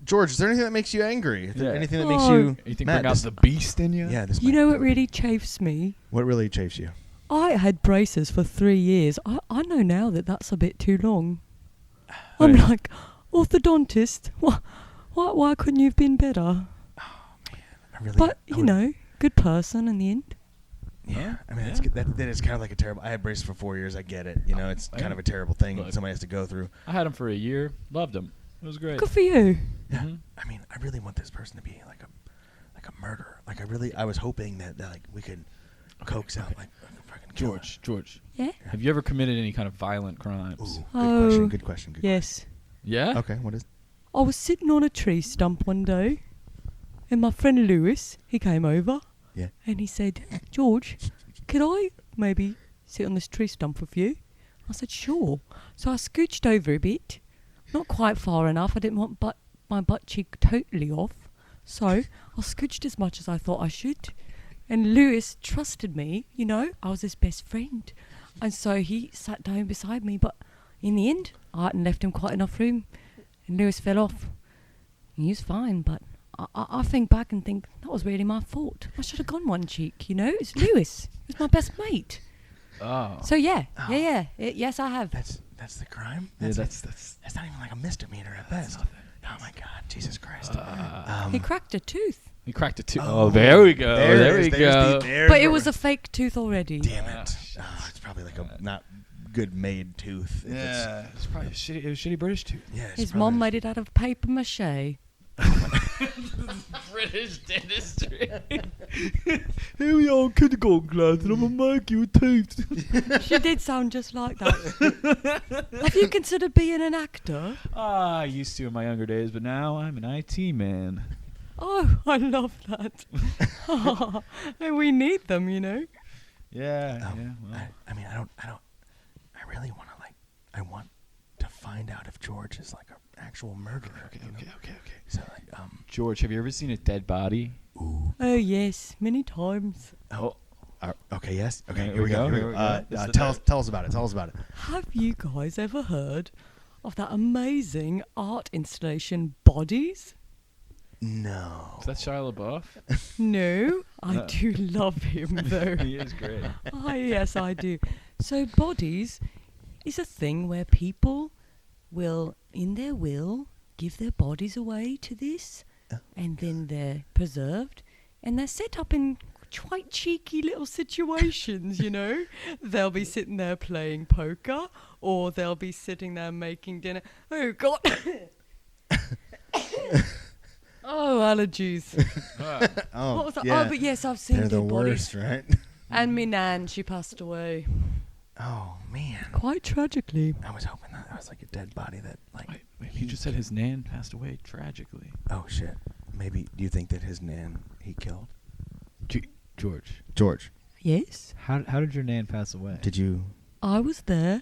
Speaker 2: George, is there anything that makes you angry? Is there
Speaker 1: Yeah.
Speaker 2: anything that makes
Speaker 4: Oh.
Speaker 2: you
Speaker 1: You think
Speaker 2: mad?
Speaker 1: bring out the beast in you?
Speaker 2: Yeah, this.
Speaker 4: You know what really chafes me?
Speaker 2: what really chafes you?
Speaker 4: I had braces for 3 years. I know now that that's a bit too long. I'm
Speaker 1: Wait.
Speaker 4: like, orthodontist, why couldn't you have been better?
Speaker 2: I really.
Speaker 4: But,
Speaker 2: I
Speaker 4: you
Speaker 2: would-
Speaker 4: know, good person in the end.
Speaker 2: Yeah, I mean
Speaker 1: Yeah.
Speaker 2: that is kind of like a terrible. I had braces for 4 years. I get it. You know, it's kind of a terrible thing
Speaker 1: Look.
Speaker 2: somebody has to go through.
Speaker 1: I had him for a year. Loved him. It was great.
Speaker 4: Good for you.
Speaker 2: Yeah,
Speaker 1: Mhm.
Speaker 2: I mean, I really want this person to be like a murderer. Like I was hoping that like we could coax out like a fucking killer.
Speaker 1: George,
Speaker 4: Yeah?
Speaker 1: have you ever committed any kind of violent crimes?
Speaker 2: Ooh,
Speaker 4: Oh,
Speaker 2: good question.
Speaker 4: Yes.
Speaker 1: Yeah.
Speaker 2: Okay, what is?
Speaker 4: I was sitting on a tree stump one day, and my friend Lewis, he came over,
Speaker 2: Yeah.
Speaker 4: and he said, George, could I maybe sit on this tree stump with you? I said, sure. So I scooched over a bit, not quite far enough. I didn't want my butt cheek totally off. So I scooched as much as I thought I should. And Lewis trusted me, you know, I was his best friend. And so he sat down beside me, but in the end, I hadn't left him quite enough room. And Lewis fell off. He was fine, but I think back and think, that was really my fault. I should have gone one cheek, you know? It's Lewis. He's my best mate.
Speaker 1: Oh.
Speaker 4: So yeah. Yes, I have.
Speaker 2: That's the crime.
Speaker 1: Yeah,
Speaker 2: That's not even like a misdemeanor at best. Oh my God, Jesus Christ!
Speaker 4: He cracked a tooth,
Speaker 1: He cracked a tooth. Oh, there we go. There we go.
Speaker 4: but it was a fake tooth already.
Speaker 2: Damn it! It's probably like a not good made tooth.
Speaker 1: Yeah, it's probably a shitty British tooth.
Speaker 2: Yeah. It's
Speaker 4: His
Speaker 2: probably-
Speaker 4: mom made it out of paper mache.
Speaker 1: British dentistry. Here we are in kindergarten class, and I'm gonna make you a tooth.
Speaker 4: She did sound just like that. Have you considered being an actor?
Speaker 1: I used to in my younger days, but now I'm an IT man.
Speaker 4: Oh, I love that. And we need them, you know.
Speaker 1: Yeah.
Speaker 2: Well. I really want to I want to find out if George is like an actual murderer.
Speaker 1: Okay.
Speaker 2: So
Speaker 1: George, have you ever seen a dead body?
Speaker 2: Ooh.
Speaker 4: Oh yes, many times.
Speaker 2: Oh. Okay. Yes. Okay.
Speaker 1: Here
Speaker 2: Here we go. Tell us about it.
Speaker 4: Have you guys ever heard of that amazing art installation, Bodies?
Speaker 2: No.
Speaker 1: Is that Shia LaBeouf?
Speaker 4: No, I do love him though.
Speaker 1: He is great.
Speaker 4: Yes, I do. So Bodies is a thing where people will, in their will, give their bodies away to this, and then they're preserved, and they're set up in quite cheeky little situations, you know. They'll be sitting there playing poker, or they'll be sitting there making dinner. Oh, God. Oh, allergies. What was that?
Speaker 2: yeah.
Speaker 4: Oh, but yes, I've seen
Speaker 2: They're the
Speaker 4: dead bodies.
Speaker 2: worst, right?
Speaker 4: And me nan, she passed away.
Speaker 2: Oh man.
Speaker 4: Quite tragically.
Speaker 2: I was hoping that was like a dead body that like.
Speaker 1: Wait, he just said his nan passed away tragically.
Speaker 2: Oh shit. Maybe. Do you think that his nan he killed?
Speaker 1: George.
Speaker 4: Yes,
Speaker 1: How did your nan pass away?
Speaker 2: Did you?
Speaker 4: I was there.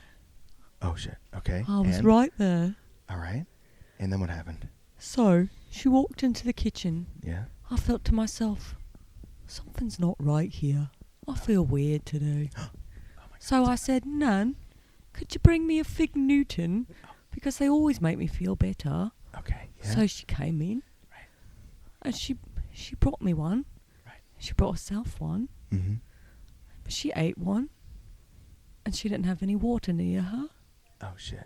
Speaker 2: Oh shit. Okay.
Speaker 4: I was
Speaker 2: and?
Speaker 4: right there.
Speaker 2: All right. And then what happened?
Speaker 4: So, she walked into the kitchen.
Speaker 2: Yeah.
Speaker 4: I felt to myself, something's not right here. I feel weird today. So I said, Nan, could you bring me a Fig Newton? Because they always make me feel better.
Speaker 2: Okay. Yeah.
Speaker 4: So she came in.
Speaker 2: Right.
Speaker 4: And she brought me one.
Speaker 2: Right.
Speaker 4: She brought herself one.
Speaker 2: Mm-hmm.
Speaker 4: But she ate one. And she didn't have any water near her.
Speaker 2: Oh shit.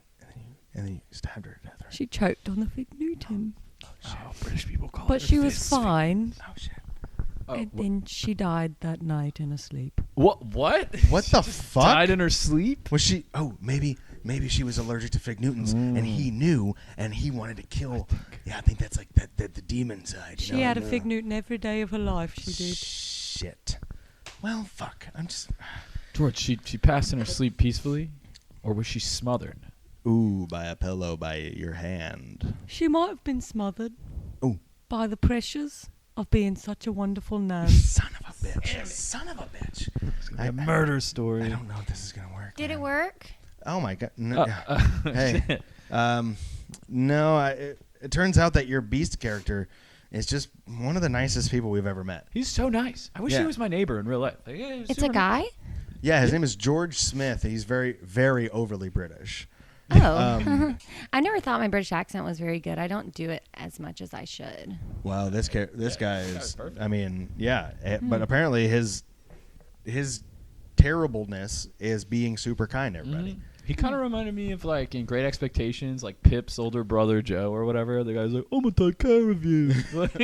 Speaker 2: And then you stabbed her to death. Right?
Speaker 4: She choked on the Fig Newton.
Speaker 2: Oh shit.
Speaker 1: British people call
Speaker 4: But she was fine.
Speaker 2: Oh shit.
Speaker 4: And then she died that night in her sleep.
Speaker 1: What?
Speaker 2: What the fuck?
Speaker 1: Died in her sleep?
Speaker 2: Was she? Oh, maybe she was allergic to Fig Newtons, and he knew, and he wanted to kill. I think that's like the demon side. You
Speaker 4: She
Speaker 2: know?
Speaker 4: had a Fig Newton every day of her life. She did.
Speaker 2: Shit. Well, fuck. I'm just.
Speaker 1: George, she passed in her sleep peacefully, or was she smothered?
Speaker 2: Ooh, by a pillow by your hand.
Speaker 4: She might have been smothered.
Speaker 2: Ooh.
Speaker 4: By the pressures of being such a wonderful nun.
Speaker 2: Son of a bitch. Son of a bitch.
Speaker 1: A murder story.
Speaker 2: I don't know if this is gonna work.
Speaker 3: Did it
Speaker 2: man.
Speaker 3: work?
Speaker 2: Oh my god. No, hey. No. It turns out that your Beast character is just one of the nicest people we've ever met.
Speaker 1: He's so nice. I wish he was my neighbor in real life. Like, yeah, he's
Speaker 3: It's
Speaker 1: super
Speaker 3: a guy?
Speaker 2: Yeah, his name is George Smith. He's very, very overly British.
Speaker 3: Oh. I never thought my British accent was very good. I don't do it as much as I should.
Speaker 2: Wow, this guy is.
Speaker 1: perfect.
Speaker 2: I mean, yeah, but apparently his terribleness is being super kind to everybody.
Speaker 1: He kind of reminded me of, like, in Great Expectations, like Pip's older brother Joe or whatever. The guy's like, I'm gonna take care of you. Like,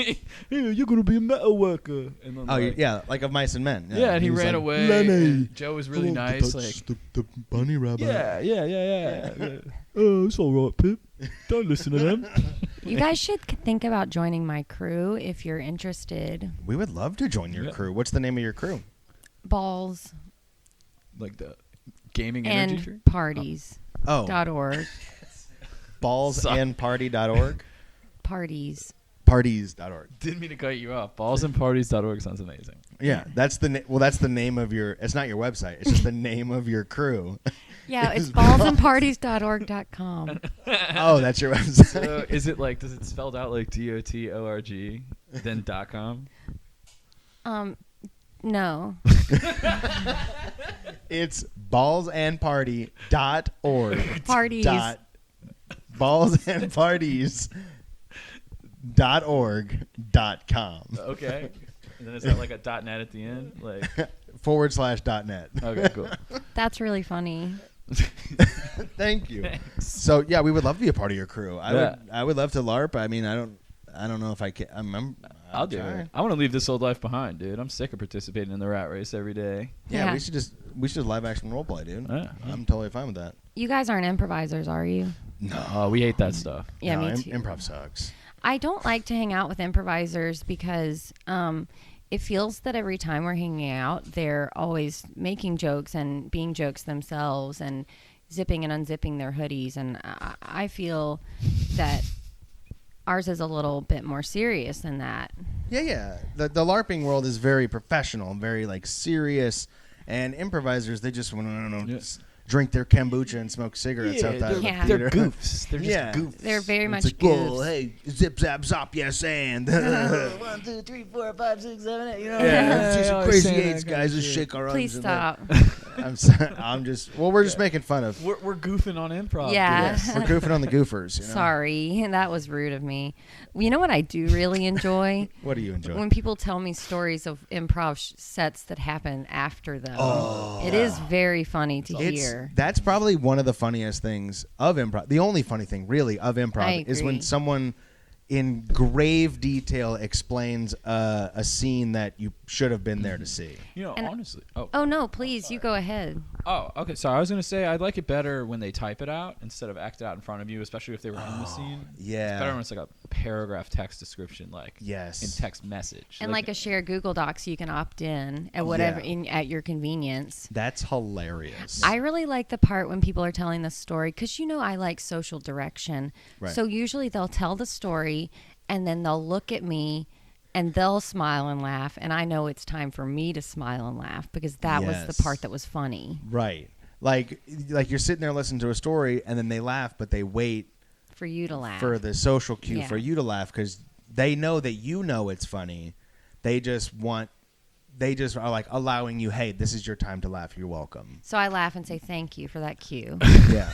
Speaker 1: here, you're gonna be a metal worker. And then,
Speaker 2: Oh,
Speaker 1: like,
Speaker 2: yeah, like of Mice and Men.
Speaker 1: Yeah, and he ran
Speaker 2: like,
Speaker 1: away.
Speaker 2: Lenny,
Speaker 1: And Joe was really nice. Like,
Speaker 2: the bunny rabbit.
Speaker 1: yeah. Oh, it's all right, Pip. Don't listen to them.
Speaker 3: You guys should think about joining my crew if you're interested.
Speaker 2: We would love to join your crew. What's the name of your crew?
Speaker 3: Balls
Speaker 1: Like the gaming energy
Speaker 3: and
Speaker 1: drink?
Speaker 3: parties.
Speaker 2: Oh,
Speaker 3: .org.
Speaker 2: ballsandparty.org?
Speaker 3: Parties.
Speaker 2: Parties.org.
Speaker 1: Didn't mean to cut you off. Ballsandparties.org sounds amazing.
Speaker 2: Yeah, that's the name of your. It's not your website. It's just the name of your crew.
Speaker 3: Yeah, it's ballsandparties.org.com.
Speaker 2: Oh, that's your website.
Speaker 1: So is it like, does it spelled out like DOTORG then .com?
Speaker 3: No.
Speaker 2: It's ballsandparty.org.
Speaker 3: Parties.
Speaker 2: Ballsandparties.org.com.
Speaker 1: Okay. And then is that like a .net at the end? Like
Speaker 2: /.net.
Speaker 1: okay, cool.
Speaker 3: That's really funny.
Speaker 2: Thank you.
Speaker 1: Thanks.
Speaker 2: So yeah, we would love to be a part of your crew.
Speaker 1: Yeah.
Speaker 2: I would love to LARP. I mean, I don't know if I can.
Speaker 1: I'll do it. I want to leave this old life behind, dude. I'm sick of participating in the rat race every day.
Speaker 2: Yeah,
Speaker 3: Yeah.
Speaker 2: we should live action role play, dude.
Speaker 1: Yeah.
Speaker 2: I'm totally fine with that.
Speaker 3: You guys aren't improvisers, are you?
Speaker 2: No,
Speaker 1: Oh, we hate that stuff.
Speaker 3: Yeah,
Speaker 2: no,
Speaker 3: me too.
Speaker 2: Improv sucks.
Speaker 3: I don't like to hang out with improvisers because it feels that every time we're hanging out, they're always making jokes and being jokes themselves and zipping and unzipping their hoodies. And I feel that ours is a little bit more serious than that.
Speaker 2: Yeah. The LARPing world is very professional, very like serious, and improvisers they just want to
Speaker 1: Yes.
Speaker 2: drink their kombucha and smoke cigarettes outside of the
Speaker 3: Yeah.
Speaker 1: They're
Speaker 2: theater.
Speaker 1: goofs. They're just
Speaker 2: Yeah.
Speaker 1: goofs.
Speaker 3: They're very
Speaker 2: It's
Speaker 3: much
Speaker 2: like,
Speaker 3: goofs.
Speaker 2: whoa, hey, zip zap zop, yes, and
Speaker 4: 1, 2, 3, 4, 5, 6, 7, 8. You know.
Speaker 1: Yeah.
Speaker 2: see some
Speaker 1: always
Speaker 2: crazy
Speaker 1: saying that
Speaker 2: AIDS
Speaker 1: kind
Speaker 2: guys
Speaker 1: of
Speaker 2: who
Speaker 1: shit.
Speaker 2: shake our
Speaker 3: Please
Speaker 2: arms. and
Speaker 3: stop.
Speaker 2: we're just making fun of.
Speaker 1: We're goofing on improv.
Speaker 3: Yeah.
Speaker 1: dude.
Speaker 2: Yes, we're goofing on the goofers. You know?
Speaker 3: Sorry, that was rude of me. You know what I do really enjoy?
Speaker 2: What do you enjoy?
Speaker 3: When people tell me stories of improv sets that happen after them. It is very funny to hear.
Speaker 2: That's probably one of the funniest things of improv. The only funny thing, really, of
Speaker 3: I
Speaker 2: improv is when
Speaker 3: agree.
Speaker 2: someone in grave detail explains a scene that you should have been there to see.
Speaker 1: You know,
Speaker 3: And-
Speaker 1: honestly. Oh.
Speaker 3: Oh no, please, you go ahead.
Speaker 1: Oh, okay. Sorry, I was gonna say I'd like it better when they type it out instead of act it out in front of you, especially if they were in the scene.
Speaker 2: yeah.
Speaker 1: It's better when it's like a paragraph text description, like
Speaker 2: Yes.
Speaker 1: in text message.
Speaker 3: And like a shared Google Doc, so you can opt in at whatever at your convenience.
Speaker 2: That's hilarious.
Speaker 3: I really like the part when people are telling the story because I like social direction.
Speaker 2: Right.
Speaker 3: So usually they'll tell the story and then they'll look at me and they'll smile and laugh, and I know it's time for me to smile and laugh because that was
Speaker 2: Yes.
Speaker 3: the part that was funny
Speaker 2: Right. Like you're sitting there listening to a story and then they laugh, but they wait
Speaker 3: for you to laugh.
Speaker 2: for the social cue
Speaker 3: Yeah.
Speaker 2: for you to laugh because they know that you know it's funny. They just are like allowing you, hey, this is your time to laugh. You're welcome.
Speaker 3: So I laugh and say thank you for that cue.
Speaker 2: Yeah.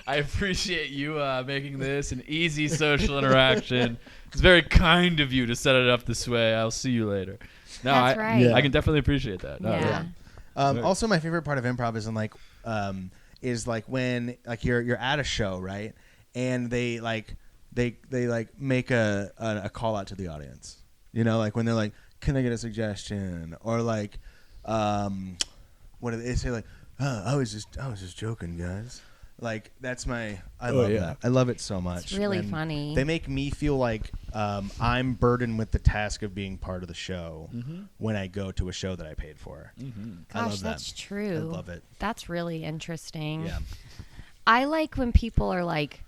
Speaker 1: I appreciate you making this an easy social interaction. It's very kind of you to set it up this way. I'll see you later. No,
Speaker 3: That's right.
Speaker 2: Yeah.
Speaker 1: I can definitely appreciate that. No,
Speaker 3: Yeah.
Speaker 1: Right.
Speaker 2: Also, my favorite part of improv is like when like you're at a show, right? And they make a call out to the audience. You know, like when they're like, "Can I get a suggestion?" Or like, what do they say? Like, oh, I was just joking, guys. Like I love that. I love it so much.
Speaker 3: It's really
Speaker 2: when
Speaker 3: funny.
Speaker 2: They make me feel like I'm burdened with the task of being part of the show when I go to a show that I paid for. I
Speaker 3: Gosh,
Speaker 2: love
Speaker 3: that's
Speaker 2: that.
Speaker 3: true.
Speaker 2: I love it.
Speaker 3: That's really interesting.
Speaker 2: Yeah.
Speaker 3: I like when people are like,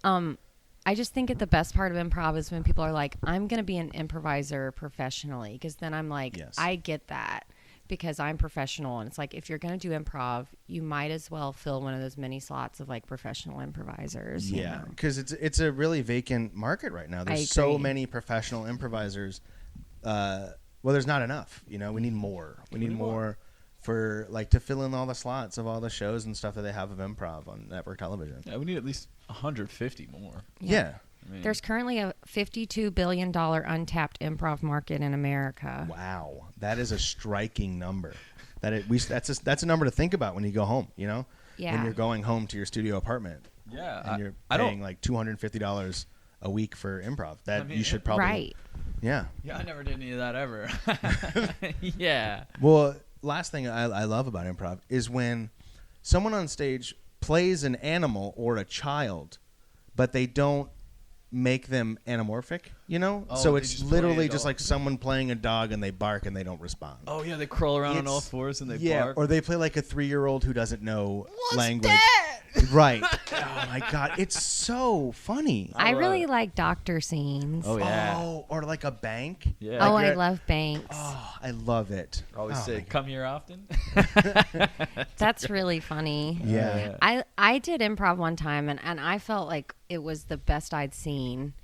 Speaker 3: I just think the best part of improv is when people are like, I'm going to be an improviser professionally. Because then I'm like,
Speaker 2: Yes.
Speaker 3: I get that because I'm professional. And it's like, if you're going to do improv, you might as well fill one of those mini slots of like professional improvisers. you
Speaker 2: Yeah,
Speaker 3: know?
Speaker 2: because it's a really vacant market right now. There's
Speaker 3: I
Speaker 2: so
Speaker 3: agree.
Speaker 2: many professional improvisers. Well, there's not enough. You know, we need more. We need more for like to fill in all the slots of all the shows and stuff that they have of improv on network television.
Speaker 1: Yeah, we need at least 150 more.
Speaker 2: Yeah.
Speaker 1: I mean,
Speaker 3: There's currently a $52 billion untapped improv market in America.
Speaker 2: Wow, that is a striking number. That's a number to think about when you go home. You know,
Speaker 3: Yeah.
Speaker 2: when you're going home to your studio apartment
Speaker 1: yeah,
Speaker 2: and you're
Speaker 1: I
Speaker 2: paying
Speaker 1: don't.
Speaker 2: like $250 a week for improv. That
Speaker 1: I mean,
Speaker 2: you should probably
Speaker 3: Right.
Speaker 2: Yeah.
Speaker 1: Yeah, I never did any of that ever. Yeah.
Speaker 2: Well, last thing I love about improv is when someone on stage plays an animal or a child, but they don't make them anamorphic, you know?
Speaker 1: Oh,
Speaker 2: So
Speaker 1: they
Speaker 2: it's
Speaker 1: just play
Speaker 2: literally
Speaker 1: a
Speaker 2: just
Speaker 1: dog.
Speaker 2: like someone playing a dog and they bark and they don't respond.
Speaker 1: Oh yeah, they crawl around on all
Speaker 2: It's-
Speaker 1: fours and they
Speaker 2: yeah,
Speaker 1: bark.
Speaker 2: or they play like a 3-year-old who doesn't know language. Right. Oh my god, it's so funny.
Speaker 3: I
Speaker 1: love
Speaker 3: really
Speaker 1: it.
Speaker 3: like doctor scenes.
Speaker 1: Oh yeah.
Speaker 2: Oh, or like a bank.
Speaker 1: Yeah.
Speaker 3: Oh,
Speaker 2: Like
Speaker 3: I
Speaker 2: you're-
Speaker 3: love banks.
Speaker 2: Oh, I love it.
Speaker 1: Always
Speaker 2: Oh
Speaker 1: say,
Speaker 2: my God.
Speaker 1: "Come here often."
Speaker 3: That's really funny.
Speaker 2: Yeah.
Speaker 3: I did improv one time and I felt like it was the best I'd seen.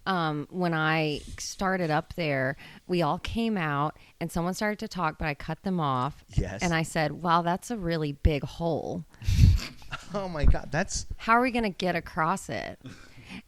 Speaker 3: When I started up there, we all came out and someone started to talk, but I cut them off.
Speaker 2: Yes.
Speaker 3: And I said, wow, that's a really big hole.
Speaker 2: Oh my god, that's
Speaker 3: How are we going to get across it?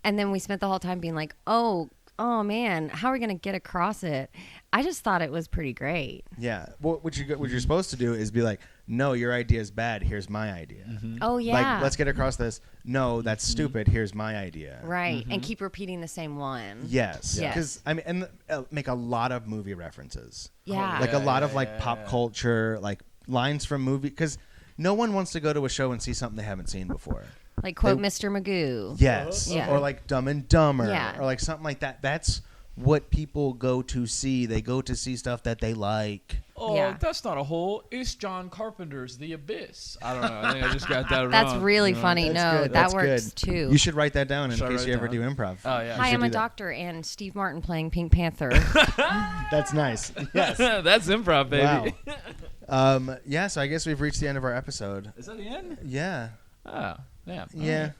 Speaker 3: And then we spent the whole time being like, oh, oh man, how are we gonna get across it? I just thought it was pretty great.
Speaker 2: Yeah. What you're supposed to do is be like, no, your idea is bad. Here's my idea.
Speaker 3: Oh yeah.
Speaker 2: Like, let's get across this. No, that's stupid. Here's my idea.
Speaker 3: Right, and keep repeating the same one.
Speaker 2: Yes.
Speaker 3: Yes.
Speaker 2: Because I mean, and make a lot of movie references.
Speaker 3: Yeah.
Speaker 2: Like a lot of like pop culture, like lines from movie. Because no one wants to go to a show and see something they haven't seen before.
Speaker 3: Like quote Mr. Magoo.
Speaker 2: Yes.
Speaker 3: Yeah.
Speaker 2: Or like Dumb and Dumber.
Speaker 3: Yeah.
Speaker 2: Or like something like that. That's what people go to see. They go to see stuff that they like.
Speaker 1: Oh,
Speaker 3: Yeah.
Speaker 1: that's not a hole. It's John Carpenter's The Abyss. I don't know. I think I just got that wrong.
Speaker 3: That's really
Speaker 1: you know?
Speaker 3: funny.
Speaker 2: That's
Speaker 3: No,
Speaker 2: good.
Speaker 3: that
Speaker 2: That's
Speaker 3: works
Speaker 2: good.
Speaker 3: too.
Speaker 2: You should write that down in
Speaker 1: Should I
Speaker 2: case
Speaker 1: write
Speaker 2: you
Speaker 1: it
Speaker 2: ever
Speaker 1: down?
Speaker 2: do improv.
Speaker 1: Oh yeah.
Speaker 3: Hi,
Speaker 2: should
Speaker 3: I'm
Speaker 2: do
Speaker 3: a
Speaker 2: that.
Speaker 3: doctor and Steve Martin playing Pink Panther.
Speaker 2: That's nice. Yes.
Speaker 1: That's improv, baby.
Speaker 2: Wow. Yeah, so I guess we've reached the end of our episode.
Speaker 1: Is that the end?
Speaker 2: Yeah.
Speaker 1: Oh, yeah.
Speaker 2: Yeah.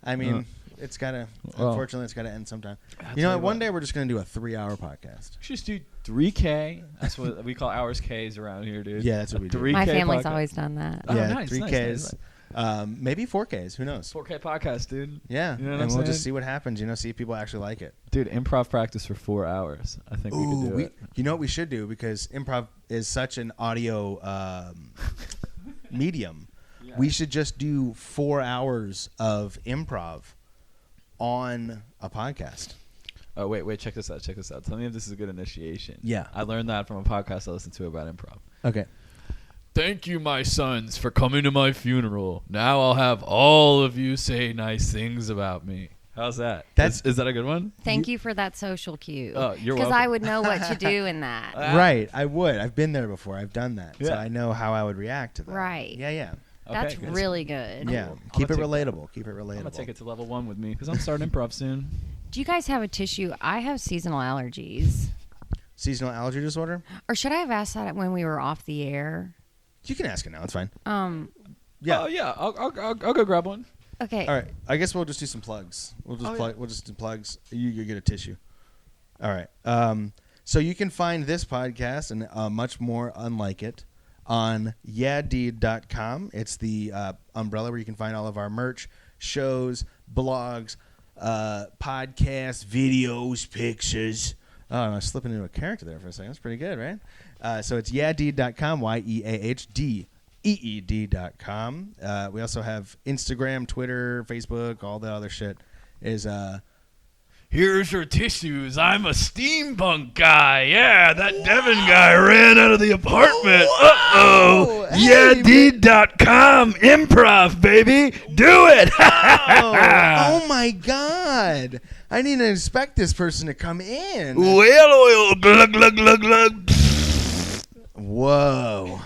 Speaker 2: I mean, it's got to,
Speaker 1: Well.
Speaker 2: unfortunately, it's got to end sometime.
Speaker 1: I'll
Speaker 2: You know
Speaker 1: tell
Speaker 2: what?
Speaker 1: you
Speaker 2: One
Speaker 1: what.
Speaker 2: day we're just going to do a 3-hour podcast.
Speaker 1: We should just do 3K. That's what we call hours Ks around here, dude.
Speaker 2: Yeah, that's what we do.
Speaker 1: 3K
Speaker 3: My family's
Speaker 1: podcast.
Speaker 3: always done that.
Speaker 1: Oh,
Speaker 2: Yeah,
Speaker 1: nice,
Speaker 2: 3Ks.
Speaker 1: nice, nice.
Speaker 2: Maybe 4Ks. Who knows?
Speaker 1: 4K podcast, dude.
Speaker 2: Yeah.
Speaker 1: You know what
Speaker 2: and
Speaker 1: I'm
Speaker 2: we'll just
Speaker 1: saying?
Speaker 2: see what happens, see if people actually like it.
Speaker 1: Dude, improv practice for 4 hours. I think we could do it.
Speaker 2: You know what we should do? Because improv is such an audio medium.
Speaker 1: Yeah.
Speaker 2: We should just do 4 hours of improv on a podcast.
Speaker 1: Oh, wait, check this out. Tell me if this is a good initiation.
Speaker 2: Yeah.
Speaker 1: I learned that from a podcast I listened to about improv.
Speaker 2: Okay.
Speaker 1: Thank you, my sons, for coming to my funeral. Now I'll have all of you say nice things about me. How's that? Is that a good one?
Speaker 3: Thank you for that social cue.
Speaker 1: Oh, you're
Speaker 3: Because
Speaker 1: welcome.
Speaker 3: I would know what to do in that.
Speaker 2: Right. I would. I've been there before. I've done that. So
Speaker 1: Yeah.
Speaker 2: I know how I would react to that.
Speaker 3: Right.
Speaker 2: Yeah.
Speaker 3: That's
Speaker 1: good.
Speaker 3: really good.
Speaker 2: Yeah.
Speaker 1: I'ma
Speaker 2: Keep it
Speaker 1: take that.
Speaker 2: relatable. Keep it
Speaker 1: I'm
Speaker 2: relatable.
Speaker 1: going to take it to level 1 with me because I'm starting improv soon.
Speaker 3: Do you guys have a tissue? I have seasonal allergies.
Speaker 2: Seasonal allergy disorder?
Speaker 3: Or should I have asked that when we were off the air?
Speaker 2: You can ask it now. It's fine.
Speaker 1: Yeah. Oh, yeah. I'll go grab one.
Speaker 3: Okay.
Speaker 2: All right. I guess we'll just do some plugs. We'll just do plugs. You get a tissue. All right. So you can find this podcast and much more unlike it on yeahdude.com. It's the umbrella where you can find all of our merch, shows, blogs, podcasts, videos, pictures. Oh, I was slipping into a character there for a second. That's pretty good, right? So it's yeahdude.com, yeahdeed.com. We also have Instagram, Twitter, Facebook, all the other shit is
Speaker 1: Here's your tissues. I'm a steampunk guy. Yeah, that Devin guy ran out of the apartment. Uh-oh.
Speaker 2: Hey,
Speaker 1: yeahdude.com. Improv, baby. Do it.
Speaker 2: oh my God. I didn't expect this person to come in.
Speaker 1: Whale oil. Glug, glug, glug, glug.
Speaker 2: Whoa.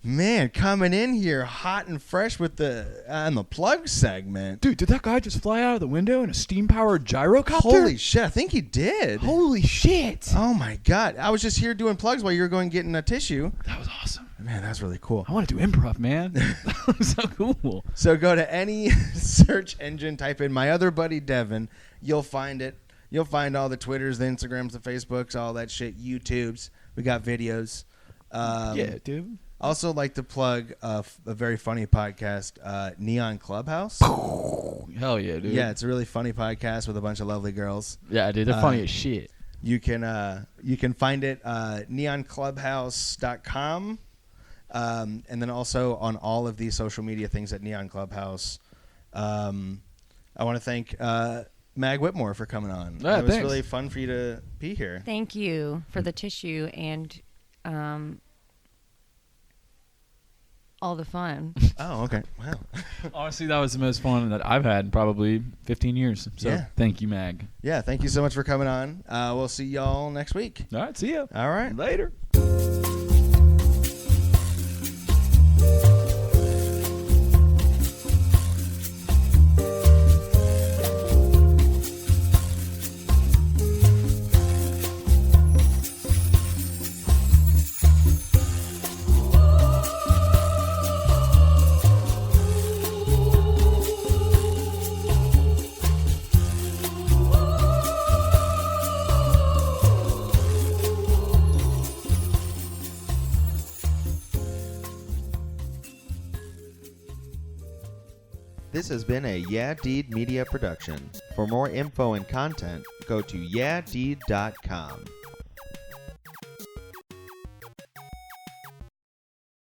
Speaker 2: Man, coming in here hot and fresh with on the plug segment.
Speaker 1: Dude, did that guy just fly out of the window in a steam-powered gyrocopter?
Speaker 2: Holy shit, I think he did.
Speaker 1: Holy shit.
Speaker 2: Oh my God. I was just here doing plugs while you were going getting a tissue.
Speaker 1: That was awesome.
Speaker 2: Man, that's really cool.
Speaker 1: I want to do improv, man. That was so cool.
Speaker 2: So go to any search engine, type in my other buddy Devin. You'll find it. You'll find all the Twitters, the Instagrams, the Facebooks, all that shit, YouTubes. We got videos.
Speaker 1: Yeah, dude.
Speaker 2: Also like to plug a very funny podcast, Neon Clubhouse.
Speaker 1: Hell yeah, dude.
Speaker 2: Yeah, it's a really funny podcast with a bunch of lovely girls.
Speaker 1: Yeah, dude. They're funny as shit.
Speaker 2: You can find it neonclubhouse.com, and then also on all of these social media things at Neon Clubhouse. I want to thank MAG Whitmore for coming on.
Speaker 1: Yeah,
Speaker 2: it was
Speaker 1: thanks.
Speaker 2: really fun for you to be here.
Speaker 3: Thank you for the tissue and all the fun.
Speaker 2: Oh, okay. Wow.
Speaker 1: Honestly, that was the most fun that I've had in probably 15 years. So
Speaker 2: Yeah.
Speaker 1: thank you, Mag.
Speaker 2: Yeah, thank you so much for coming on. We'll see y'all next week.
Speaker 1: All right, see ya.
Speaker 2: All right.
Speaker 1: Later.
Speaker 6: This has been a Yeah Deed Media production. For more info and content, go to yeahdeed.com.